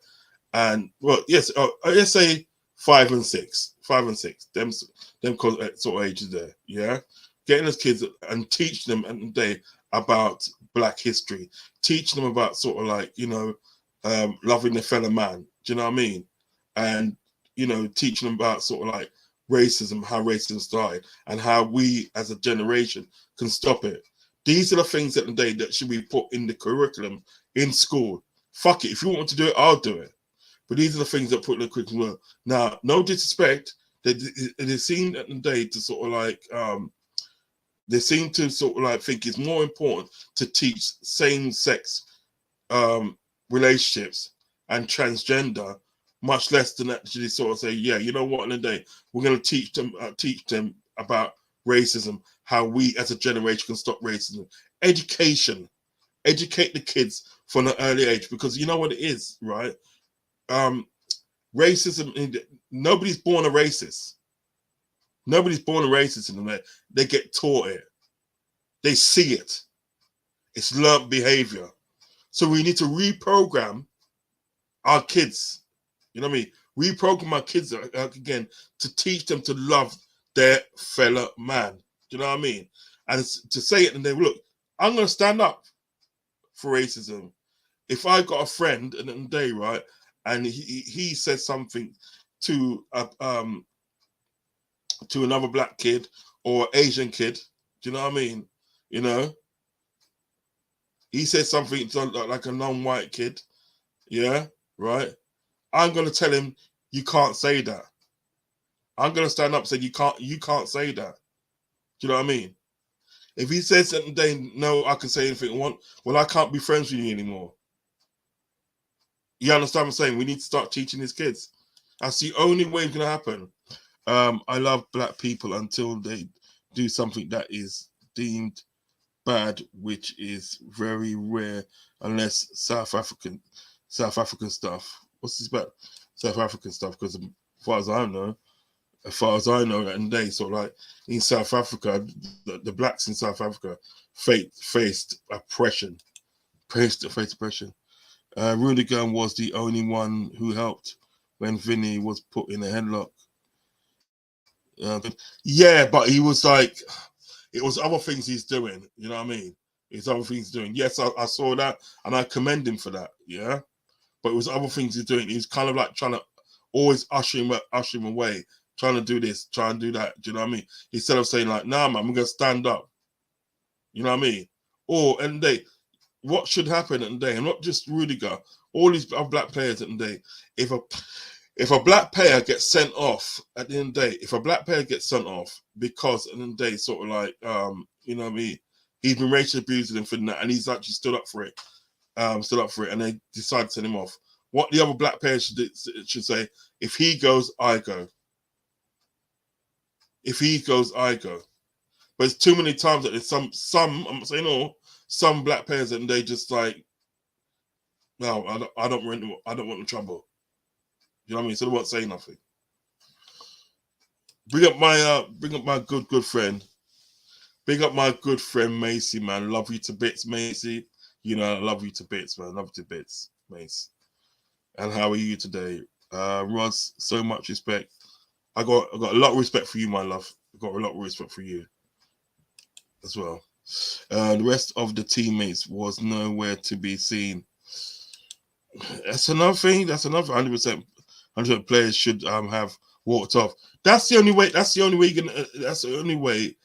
And well, yes, let's say 5 and 6, 5 and 6. Them sort of ages there, yeah. Getting those kids and teach them in the day about Black history, teach them about sort of like, you know, loving their fellow man. Do you know what I mean? And you know, teaching them about sort of like racism, how racism started, and how we as a generation can stop it. These are the things at the day that should be put in the curriculum in school. Fuck it, if you want to do it, I'll do it. But these are the things that put in the curriculum. Now, no disrespect, they seem at the day to sort of like they seem to sort of like think it's more important to teach same-sex relationships and transgender, much less than actually sort of say, yeah, you know what, in the day, we're going to teach them about racism, how we as a generation can stop racism. Education, educate the kids from an early age, because you know what it is, right? Racism, nobody's born a racist. Nobody's born a racist in the way. They get taught it. They see it. It's learned behavior. So we need to reprogram our kids. You know what I mean? Reprogram our kids again to teach them to love their fellow man. Do you know what I mean? And to say it and they look, I'm going to stand up for racism. If I got a friend in the day, right, and he says something to another Black kid or Asian kid, do you know what I mean? You know, he says something to like a non-white kid, yeah, right? I'm gonna tell him you can't say that. I'm gonna stand up and say you can't say that. Do you know what I mean? If he says something, then no, I can say anything I want. Well, I can't be friends with you anymore. You understand what I'm saying? We need to start teaching these kids. That's the only way it's gonna happen. I love Black people until they do something that is deemed bad, which is very rare, unless South African stuff. What's this about South African stuff? Because as far as I know, and they sort of like in South Africa, the Blacks in South Africa faced oppression. Faced oppression. Rudiger was the only one who helped when Vinny was put in a headlock. Yeah, but he was like, it was other things he's doing. You know what I mean? It's other things he's doing. Yes, I saw that, and I commend him for that. Yeah, but it was other things he's doing. He's kind of like trying to always usher him away, trying to do this, trying to do that. Do you know what I mean? Instead of saying like, "Nah, man, I'm gonna stand up." You know what I mean? Or and what should happen at the day, and not just Rudiger, all these other Black players at the day. if a black player gets sent off at the end of the day, if a black player gets sent off because at the end of the day, sort of like, you know what I mean, he's been racially abusing him for that, and he's actually stood up for it, and they decide to send him off. What the other black players should say: if he goes, I go. If he goes, I go. But it's too many times that there's some I'm not saying all, some black players, and they just like, no, I don't want the trouble. You know what I mean? So they won't say nothing. Bring up my good friend. Big up my good friend Macy, man. Love you to bits, Macy. You know I love you to bits, man. Love you to bits, Mace. And how are you today? Roz, so much respect. I got a lot of respect for you, my love. I got a lot of respect for you as well. The rest of the teammates was nowhere to be seen. That's another thing. That's another 100%. 100 players should have walked off. That's the only way. That's the only way. That's the only way.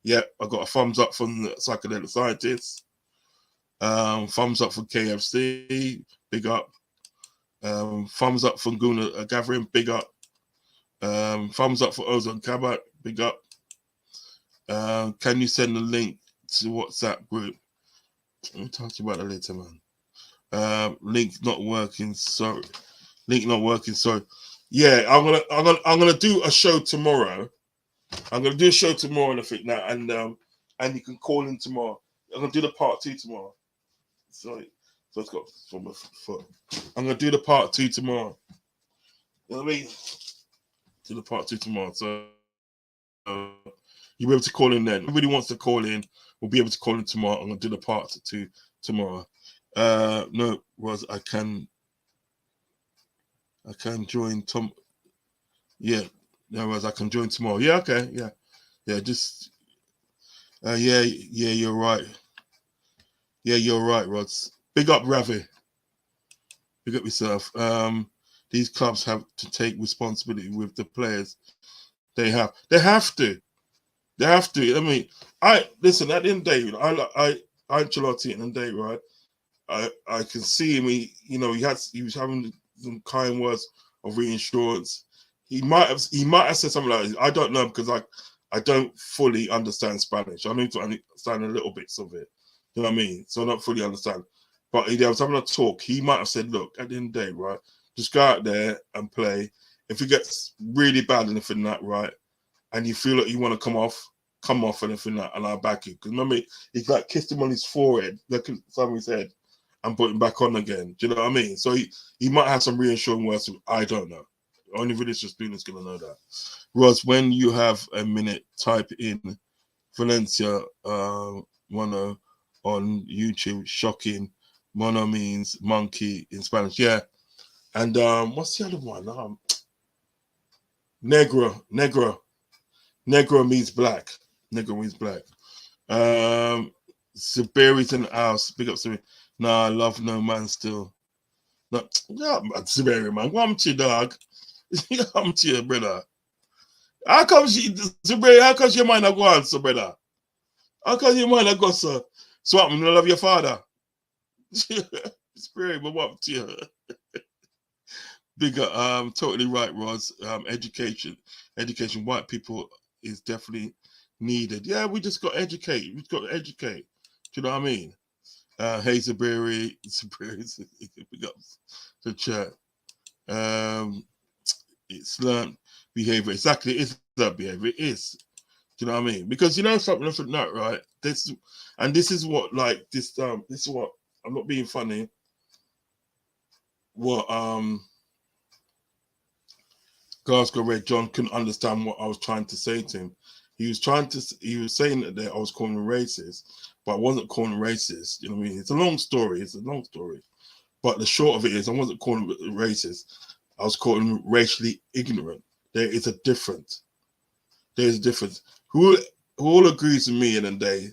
Yeah, I got a thumbs up from the psychedelic scientists. Thumbs up from KFC. Big up. Thumbs up from Guna Gathering. Big up. Thumbs up for Ozone Cabot. Big up. Can you send the link to WhatsApp group? Let me talk to you about that later, man. Link not working. Sorry. Link not working. Sorry. Yeah, I'm gonna do a show tomorrow. I'm gonna do a show tomorrow, and I think that, and you can call in tomorrow. I'm gonna do the part 2 tomorrow. Sorry, so it's got from my foot. I'm gonna do the part 2 tomorrow. You know what I mean? Do the part 2 tomorrow. So you'll be able to call in then. If everybody wants to call in, we'll be able to call in tomorrow. I'm gonna do the part 2 tomorrow. No, Roz, I can join Tom. Yeah, no, Roz, I can join tomorrow. Yeah, okay, yeah, just yeah, you're right. Yeah, you're right, Roz. Big up, Ravi. Big up yourself. These clubs have to take responsibility with the players. They have to. They have to. I mean, listen. At the end of the day, I Ancelotti at the end of the day, right? I can see him. He was having some kind words of reassurance. He might have said something like this. I don't know, because I don't fully understand Spanish. I need to understand a little bits of it. You know what I mean? So I don't fully understand. But he was having a talk. He might have said, "Look, at the end of the day, right, just go out there and play. If it gets really bad and anything that, right, and you feel like you want to come off and everything that, and I'll back you." Because remember, he like kissed him on his forehead, like on his head, and put him back on again. Do you know what I mean? So he might have some reassuring words. I don't know. Only Vinicius is going to know that. Ross, when you have a minute, type in Valencia mono on YouTube. Shocking. Mono means monkey in Spanish. Yeah. And what's the other one? Negro means black. Negro means black. Siberi's in the house. Big up Siberi. Nah, I love no man still. No, yeah, Siberi, man. Come to you, dog. Come to you, brother. How come Siberi, how come your mind not go on, so brother? How come your mind not go, so? So what, I love your father? Siberi, but what to you? Bigger, totally right, Roz. Education, white people is definitely needed. Yeah, we just got to educate. We've got to educate. Do you know what I mean? Hazelberry, big up the chat. It's learned behavior. Exactly, it is that behavior. It is. Do you know what I mean? Because you know something from that, right? This is what, like, this is what, I'm not being funny. What Glasgow Red John couldn't understand what I was trying to say to him. He was saying that I was calling him racist, but I wasn't calling him racist. You know what I mean? It's a long story. But the short of it is, I wasn't calling him racist. I was calling him racially ignorant. There is a difference. There's a difference. Who all agrees with me in the day,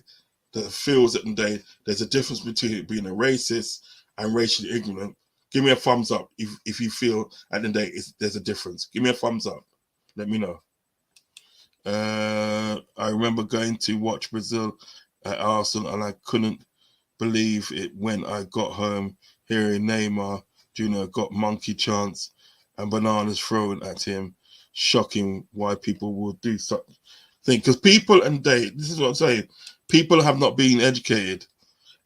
that feels that in the day, there's a difference between being a racist and racially ignorant. Give me a thumbs up if you feel at the end of the day there's a difference. Give me a thumbs up. Let me know. I remember going to watch Brazil at Arsenal, and I couldn't believe it when I got home hearing Neymar Jr. got monkey chance and bananas thrown at him. Shocking why people will do such thing. Because people and this is what I'm saying, people have not been educated.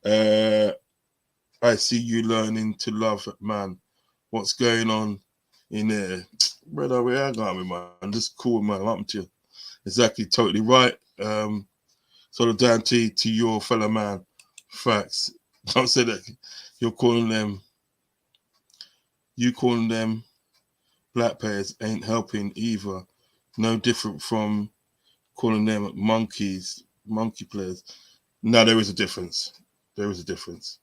I see you learning to love, man. What's going on in there? Brother, where I got me, man? Just cool, man. I'm up to you. Exactly, totally right. Solidarity to your fellow man. Facts. Don't say that. You calling them black players ain't helping either. No different from calling them monkey players. No, there is a difference. There is a difference.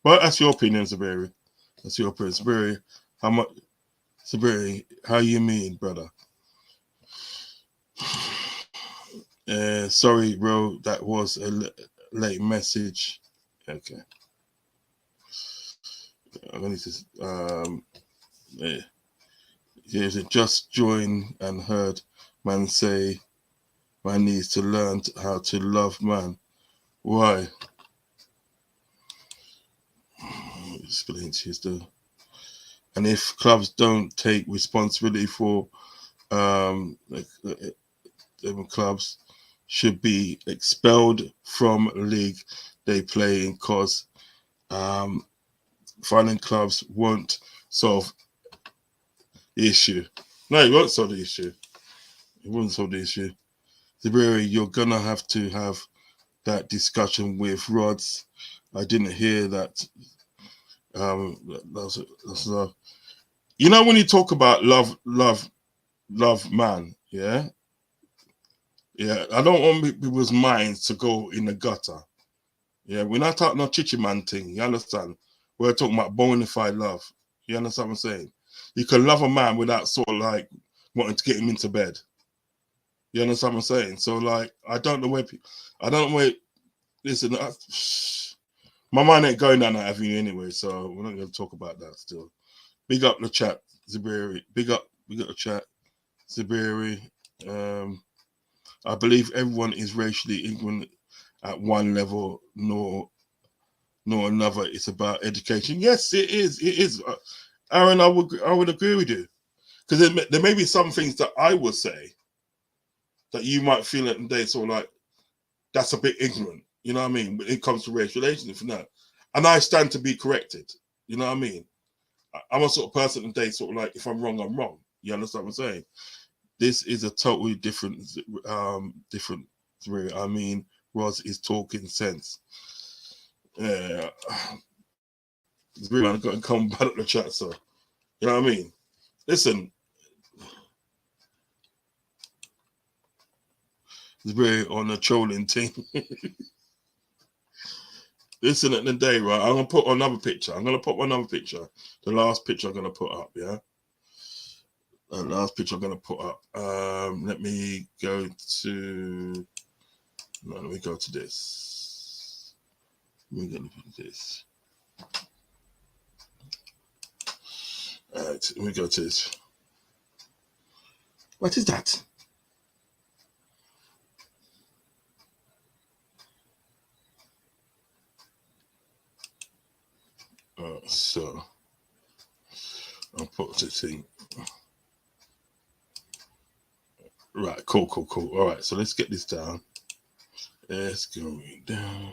But that's your opinion, Zabiri. That's your opinion. Zabiri, how you mean, brother? Sorry, bro, that was a late message. Okay. I need to Here's a just joined and heard man say man needs to learn how to love man. Why? Explain to you. And if clubs don't take responsibility for clubs should be expelled from league they play in, cause finding clubs won't solve the issue. No, it won't solve the issue. It won't solve the issue. Zabiri, you're gonna have to have that discussion with Rods. I didn't hear that. You know, when you talk about love, man, yeah. I don't want people's minds to go in the gutter. Yeah, we're not talking no chichi man thing. You understand? We're talking about bona fide love. You understand what I'm saying? You can love a man without sort of like wanting to get him into bed. You understand what I'm saying? So like, I don't know where. Listen, my mind ain't going down that avenue anyway. So we're not going to talk about that still. Big up the chat, Zabiri. Big up the chat, Zabiri. I believe everyone is racially ignorant at one level, nor another. It's about education. Yes, it is. It is. Aaron, I would agree with you, because there may be some things that I would say that you might feel at the day sort of like that's a bit ignorant. You know what I mean? When it comes to race relations, and that, and I stand to be corrected. You know what I mean? I'm a sort of person today, sort of like if I'm wrong, I'm wrong. You understand what I'm saying? This is a totally different. I mean, Roz is talking sense. Yeah, it's really man got to come back up the chat, so you know what I mean. Listen, it's very on a trolling thing. Listen, at the day, right? I'm gonna put another picture. The last picture I'm gonna put up, yeah. The last picture I'm gonna put up. Let me go to. No, let me go to this. Let me go to this. All right, let me go to this. What is that? So I'll put the thing. Right, cool. All right, so let's get this down. Let's go down.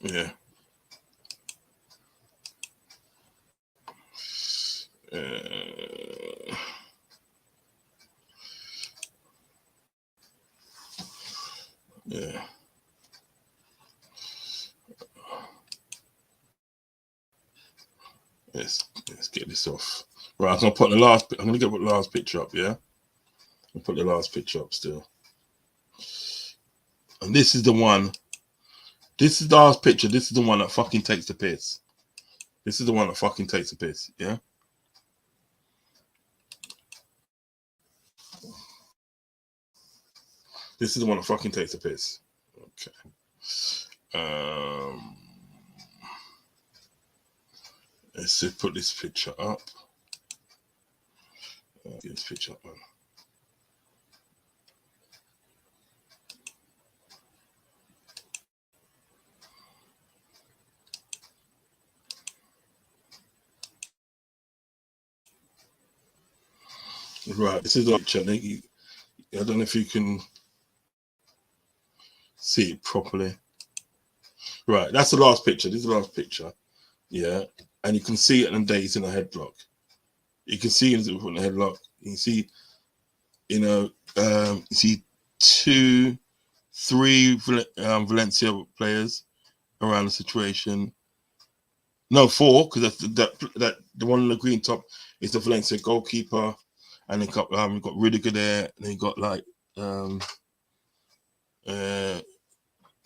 Yeah. Yeah. Let's get this off. Right, I'm gonna put the last. I'm gonna get the last picture up. Yeah, I'll put the last picture up still. And this is the one. This is the last picture. This is the one that fucking takes the piss. This is the one that fucking takes the piss. Yeah. This is the one that fucking takes the piss. Okay. Let's just put this picture up. Get this picture up, man. Right, this is a picture. I don't know if you can see it properly. Right, that's the last picture. This is the last picture. Yeah, and you can see it in the day he's in a headlock. You can see him in a headlock. You can see, you see 2, 3 Valencia players around the situation. No, 4, because that the one in the green top is the Valencia goalkeeper, and they got Rudiger there, and they got like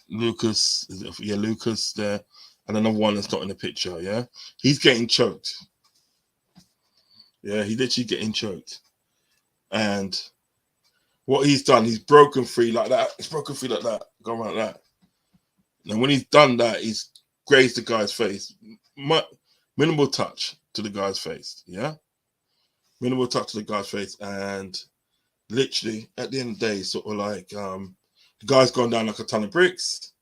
Lucas, Lucas there, and another one that's not in the picture. Yeah, he's getting choked. Yeah, he's literally getting choked, and what he's done, he's broken free like that. He's broken free like that, gone like that. And when he's done that, he's grazed the guy's face. Minimal touch to the guy's face. Yeah, minimal touch to the guy's face, and literally at the end of the day, sort of like the guy's gone down like a ton of bricks.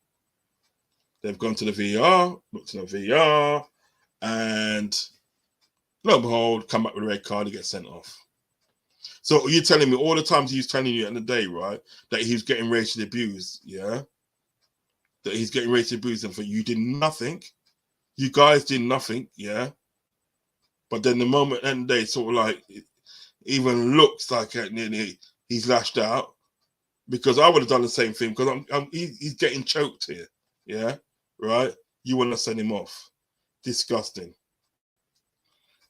They've gone to the VR, looked at the VR, and lo and behold, come back with a red card, he gets sent off. So you're telling me all the times he was telling you in the day, right, that he was getting racially abused, yeah? That he's getting racially abused, and for you did nothing. You guys did nothing, yeah? But then the moment and the day, sort of like, it even looks like he's lashed out, because I would have done the same thing, because he's getting choked here, yeah? Right? You want to send him off. Disgusting.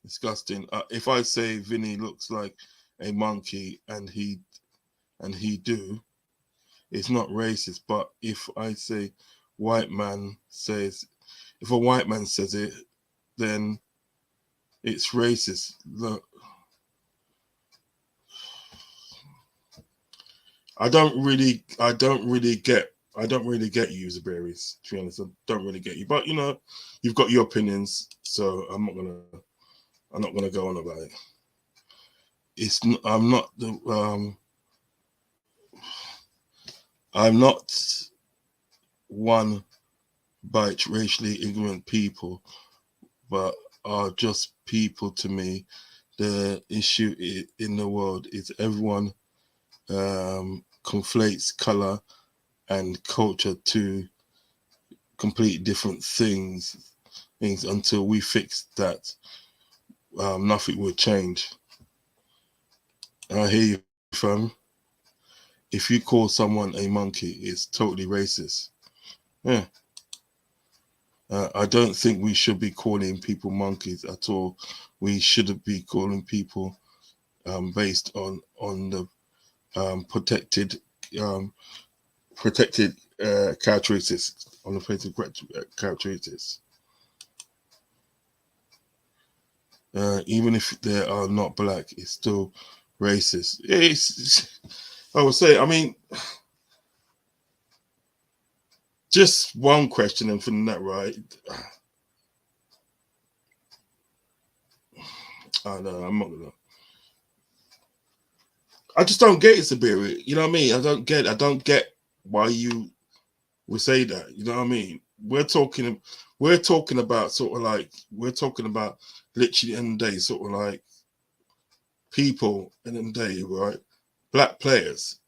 Disgusting. If I say Vinny looks like a monkey and he do, it's not racist. But if I say white man says, if a white man says it, then it's racist. Look, I don't really get you, Zabiris, to be honest. I don't really get you. But you've got your opinions, so I'm not gonna go on about it. I'm not one by racially ignorant people, but are just people to me. The issue in the world is everyone conflates color and culture to complete different things until we fix that. Nothing will change. I hear you, fam. If you call someone a monkey, it's totally racist. Yeah. I don't think we should be calling people monkeys at all. We shouldn't be calling people based on the protected characteristics, on the protected characteristics. Even if they are not black, it's still racist. I would say, I mean, just one question, and from that, right? I know I'm not gonna. I just don't get it, Sabiri. You know what I mean? I don't get why you would say that. You know what I mean? We're talking about sort of like, we're talking about literally in the day, sort of like people in the day, right? Black players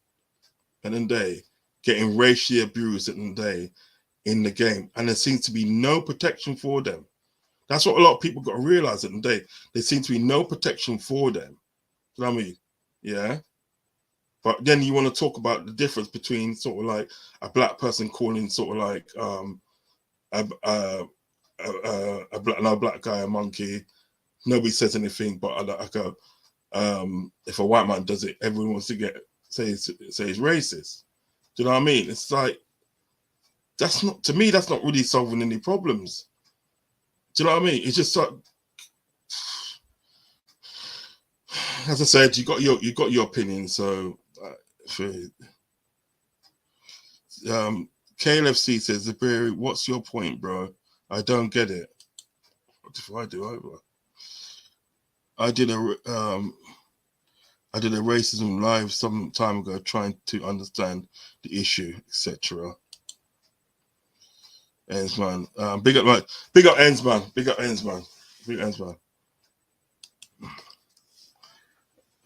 in the day getting racially abused in the day in the game, and there seems to be no protection for them. That's what a lot of people got to realize in the day. There seems to be no protection for them. You know what I mean? Yeah. But then you want to talk about the difference between sort of like a black person calling sort of like another black guy a monkey. Nobody says anything, but if a white man does it, everyone wants to say it's racist. Do you know what I mean? It's like, that's not, to me, that's not really solving any problems. Do you know what I mean? It's just like, as I said, you got your opinion. So, KLFC says, Zabiri, what's your point, bro? I don't get it. What if I do? I did a racism live some time ago, trying to understand the issue, etc. Ensman, big up Ensman, big up Ensman.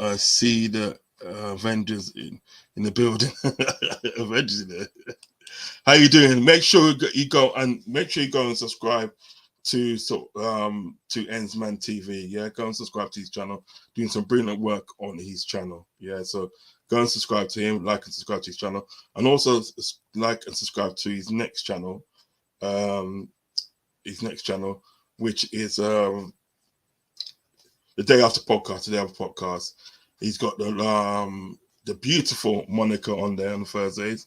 I see the Avengers in the building. Avengers in there. How you doing? Make sure you go and subscribe to Ensman TV. Yeah, go and subscribe to his channel. Doing some brilliant work on his channel. Yeah, so go and subscribe to him, like and subscribe to his channel, and also like and subscribe to his next channel. Which is the day after podcast. The day after podcast, he's got the beautiful Monica on there on Thursdays,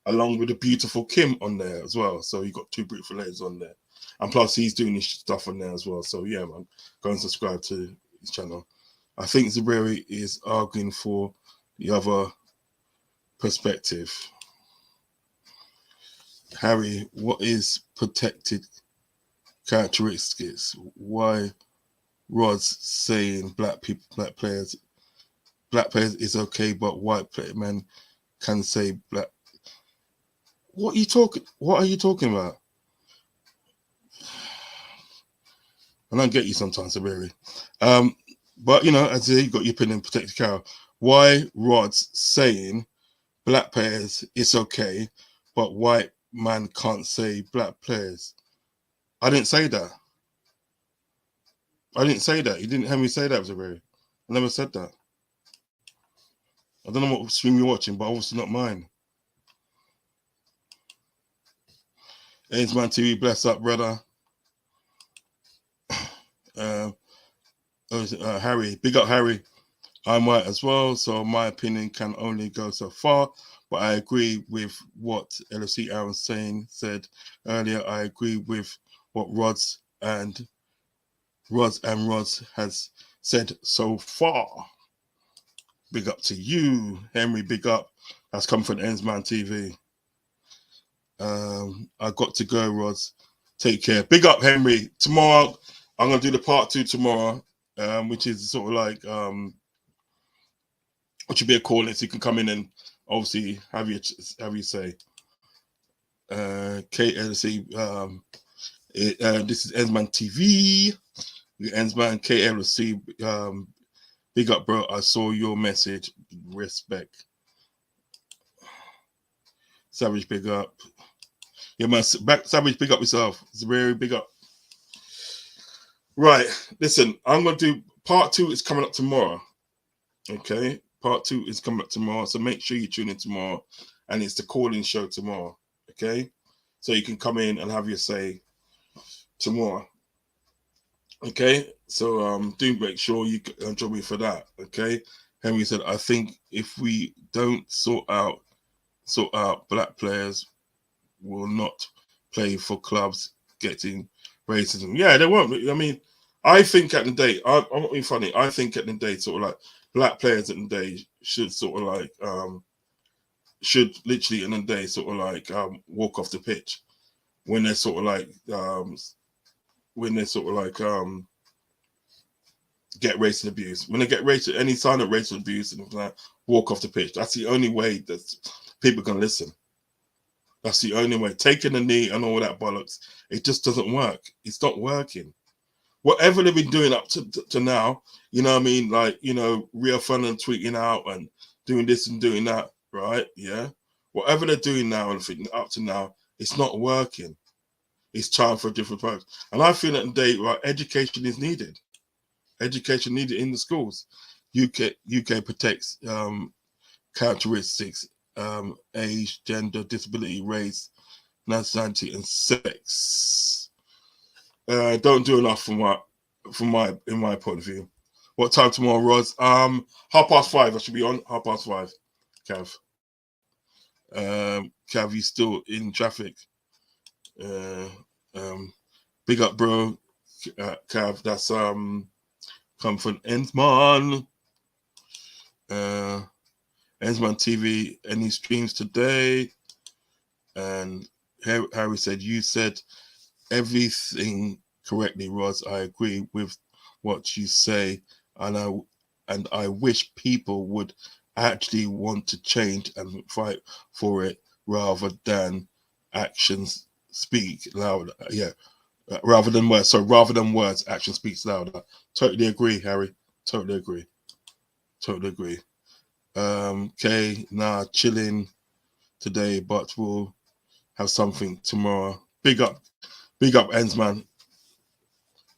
along with the beautiful Kim on there as well. So you got two beautiful ladies on there, and plus he's doing his stuff on there as well. So yeah, man, go and subscribe to his channel. I think Zaberi is arguing for the other perspective. Harry, what is protected characteristics? Why Rod's saying black players is okay, but white men can say black. What are you talking about? I don't get you sometimes, Sabiri. But you know, as you got your opinion, protected Carol. Why Rod's saying black players it's okay, but white man can't say black players? I didn't say that. You didn't hear me say that, Zaberi. I never said that. I don't know what stream you're watching, but obviously not mine. Ainsman TV, bless up, brother. Harry, big up, Harry. I'm white as well, so my opinion can only go so far. But I agree with what LFC Aaron said earlier. I agree with what Rods has said so far. Big up to you, Henry. Big up. That's come from Ensman TV. I got to go, Rods. Take care. Big up, Henry. Tomorrow, I'm gonna do the part 2 tomorrow, which is sort of like what should be a call. So you can come in and obviously have your say. KLC. This is Ensman TV. Ensman KLC. Big up, bro. I saw your message. Respect. Savage, big up. Yeah, man. Savage, big up yourself. It's very big up. Right. Listen, I'm going to do part 2 is coming up tomorrow. Okay. Part 2 is coming up tomorrow. So make sure you tune in tomorrow. And it's the call-in show tomorrow. Okay. So you can come in and have your say tomorrow. Okay, so do make sure you join me for that. Okay, Henry said, I think if we don't sort out black players will not play for clubs getting racism. Yeah, they won't. I mean, I think at the day, I'm not being funny. I think at the day, sort of like black players at the day should sort of like should literally in the day sort of like walk off the pitch when they're sort of like get racist abuse. When they get any sign of racial abuse and like, walk off the pitch. That's the only way that people can listen. That's the only way. Taking a knee and all that bollocks, it just doesn't work. It's not working. Whatever they've been doing up to now, you know what I mean? Like, you know, Rio Fun and tweeting out and doing this and doing that, right? Yeah. Whatever they're doing now and up to now, it's not working. It's time for a different approach. And I feel that today, right, education is needed. Education needed in the schools. UK protects characteristics, age, gender, disability, race, nationality, and sex. Don't do enough in my point of view. What time tomorrow, Roz? 5:30. I should be on 5:30. Cav. Cav, you still in traffic? Big up, bro. Cav, that's come from Ensman. Ensman TV. Any streams today? And Harry said, you said everything correctly, Roz. I agree with what you say, and I wish people would actually want to change and fight for it rather than actions speak louder. Yeah, rather than words. So rather than words, action speaks louder. Totally agree, Harry. Totally agree. Totally agree. Okay, nah, chilling today, but we'll have something tomorrow. Big up Ends, man.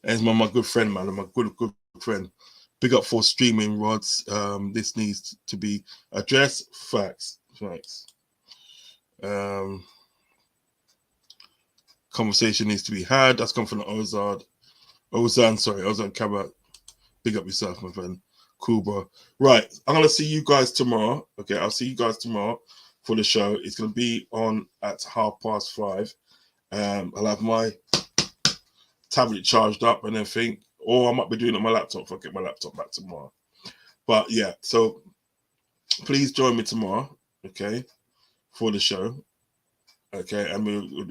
Ends, man, my good friend, man, my good friend. Big up for streaming rods. This needs to be addressed. Facts. Conversation needs to be had. That's come from Ozan Cabot. Big up yourself, my friend. Cool, bro. Right, I'm gonna see you guys tomorrow. Okay, I'll see you guys tomorrow for the show. It's gonna be on at 5:30. I'll have my tablet charged up and everything, or I might be doing it on my laptop if I get my laptop back tomorrow. But yeah, so please join me tomorrow, okay, for the show. Okay, and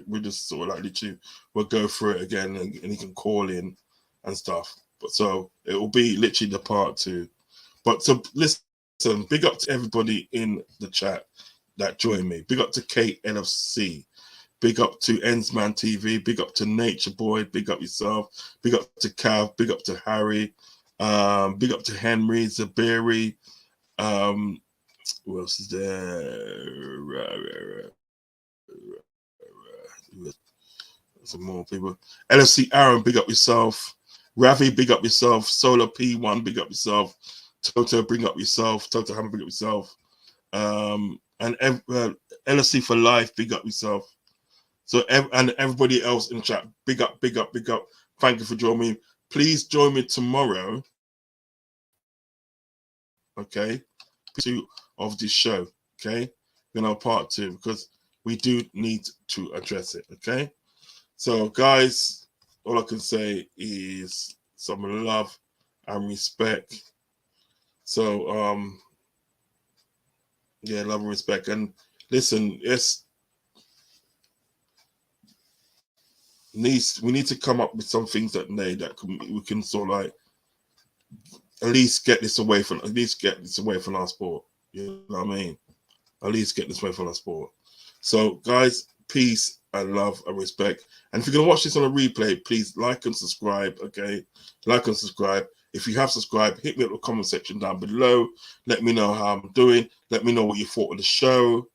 we'll just sort of like literally we'll go through it again, and you can call in and stuff. But so it will be literally the part 2. But so listen, big up to everybody in the chat that joined me. Big up to Kate NFC. Big up to Ensman TV. Big up to Nature Boy. Big up yourself. Big up to Cav. Big up to Harry. Big up to Henry Zabiri. Who else is there? Some more people. LFC Aaron, big up yourself. Ravi, big up yourself. Solar P1, big up yourself. Toto, bring up yourself. Toto Ham, big up yourself. And LFC for life, big up yourself. So and everybody else in the chat, big up. Thank you for joining me. Please join me tomorrow. Okay, 2 of this show. Okay, we're gonna have part 2 because we do need to address it. Okay, so guys, all I can say is some love and respect. So yeah, love and respect. And listen, we need to come up with some things that we can sort of like at least get this away from our sport. You know what I mean? At least get this away from our sport. So guys, peace and love and respect. And if you're gonna watch this on a replay, please like and subscribe. Okay, like and subscribe. If you have subscribed, hit me up in the comment section down below. Let me know how I'm doing. Let me know what you thought of the show.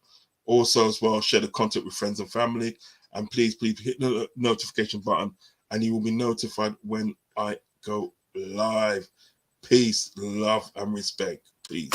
Also, as well, share the content with friends and family. And please hit the notification button, and you will be notified when I go live. Peace, love, and respect. Peace.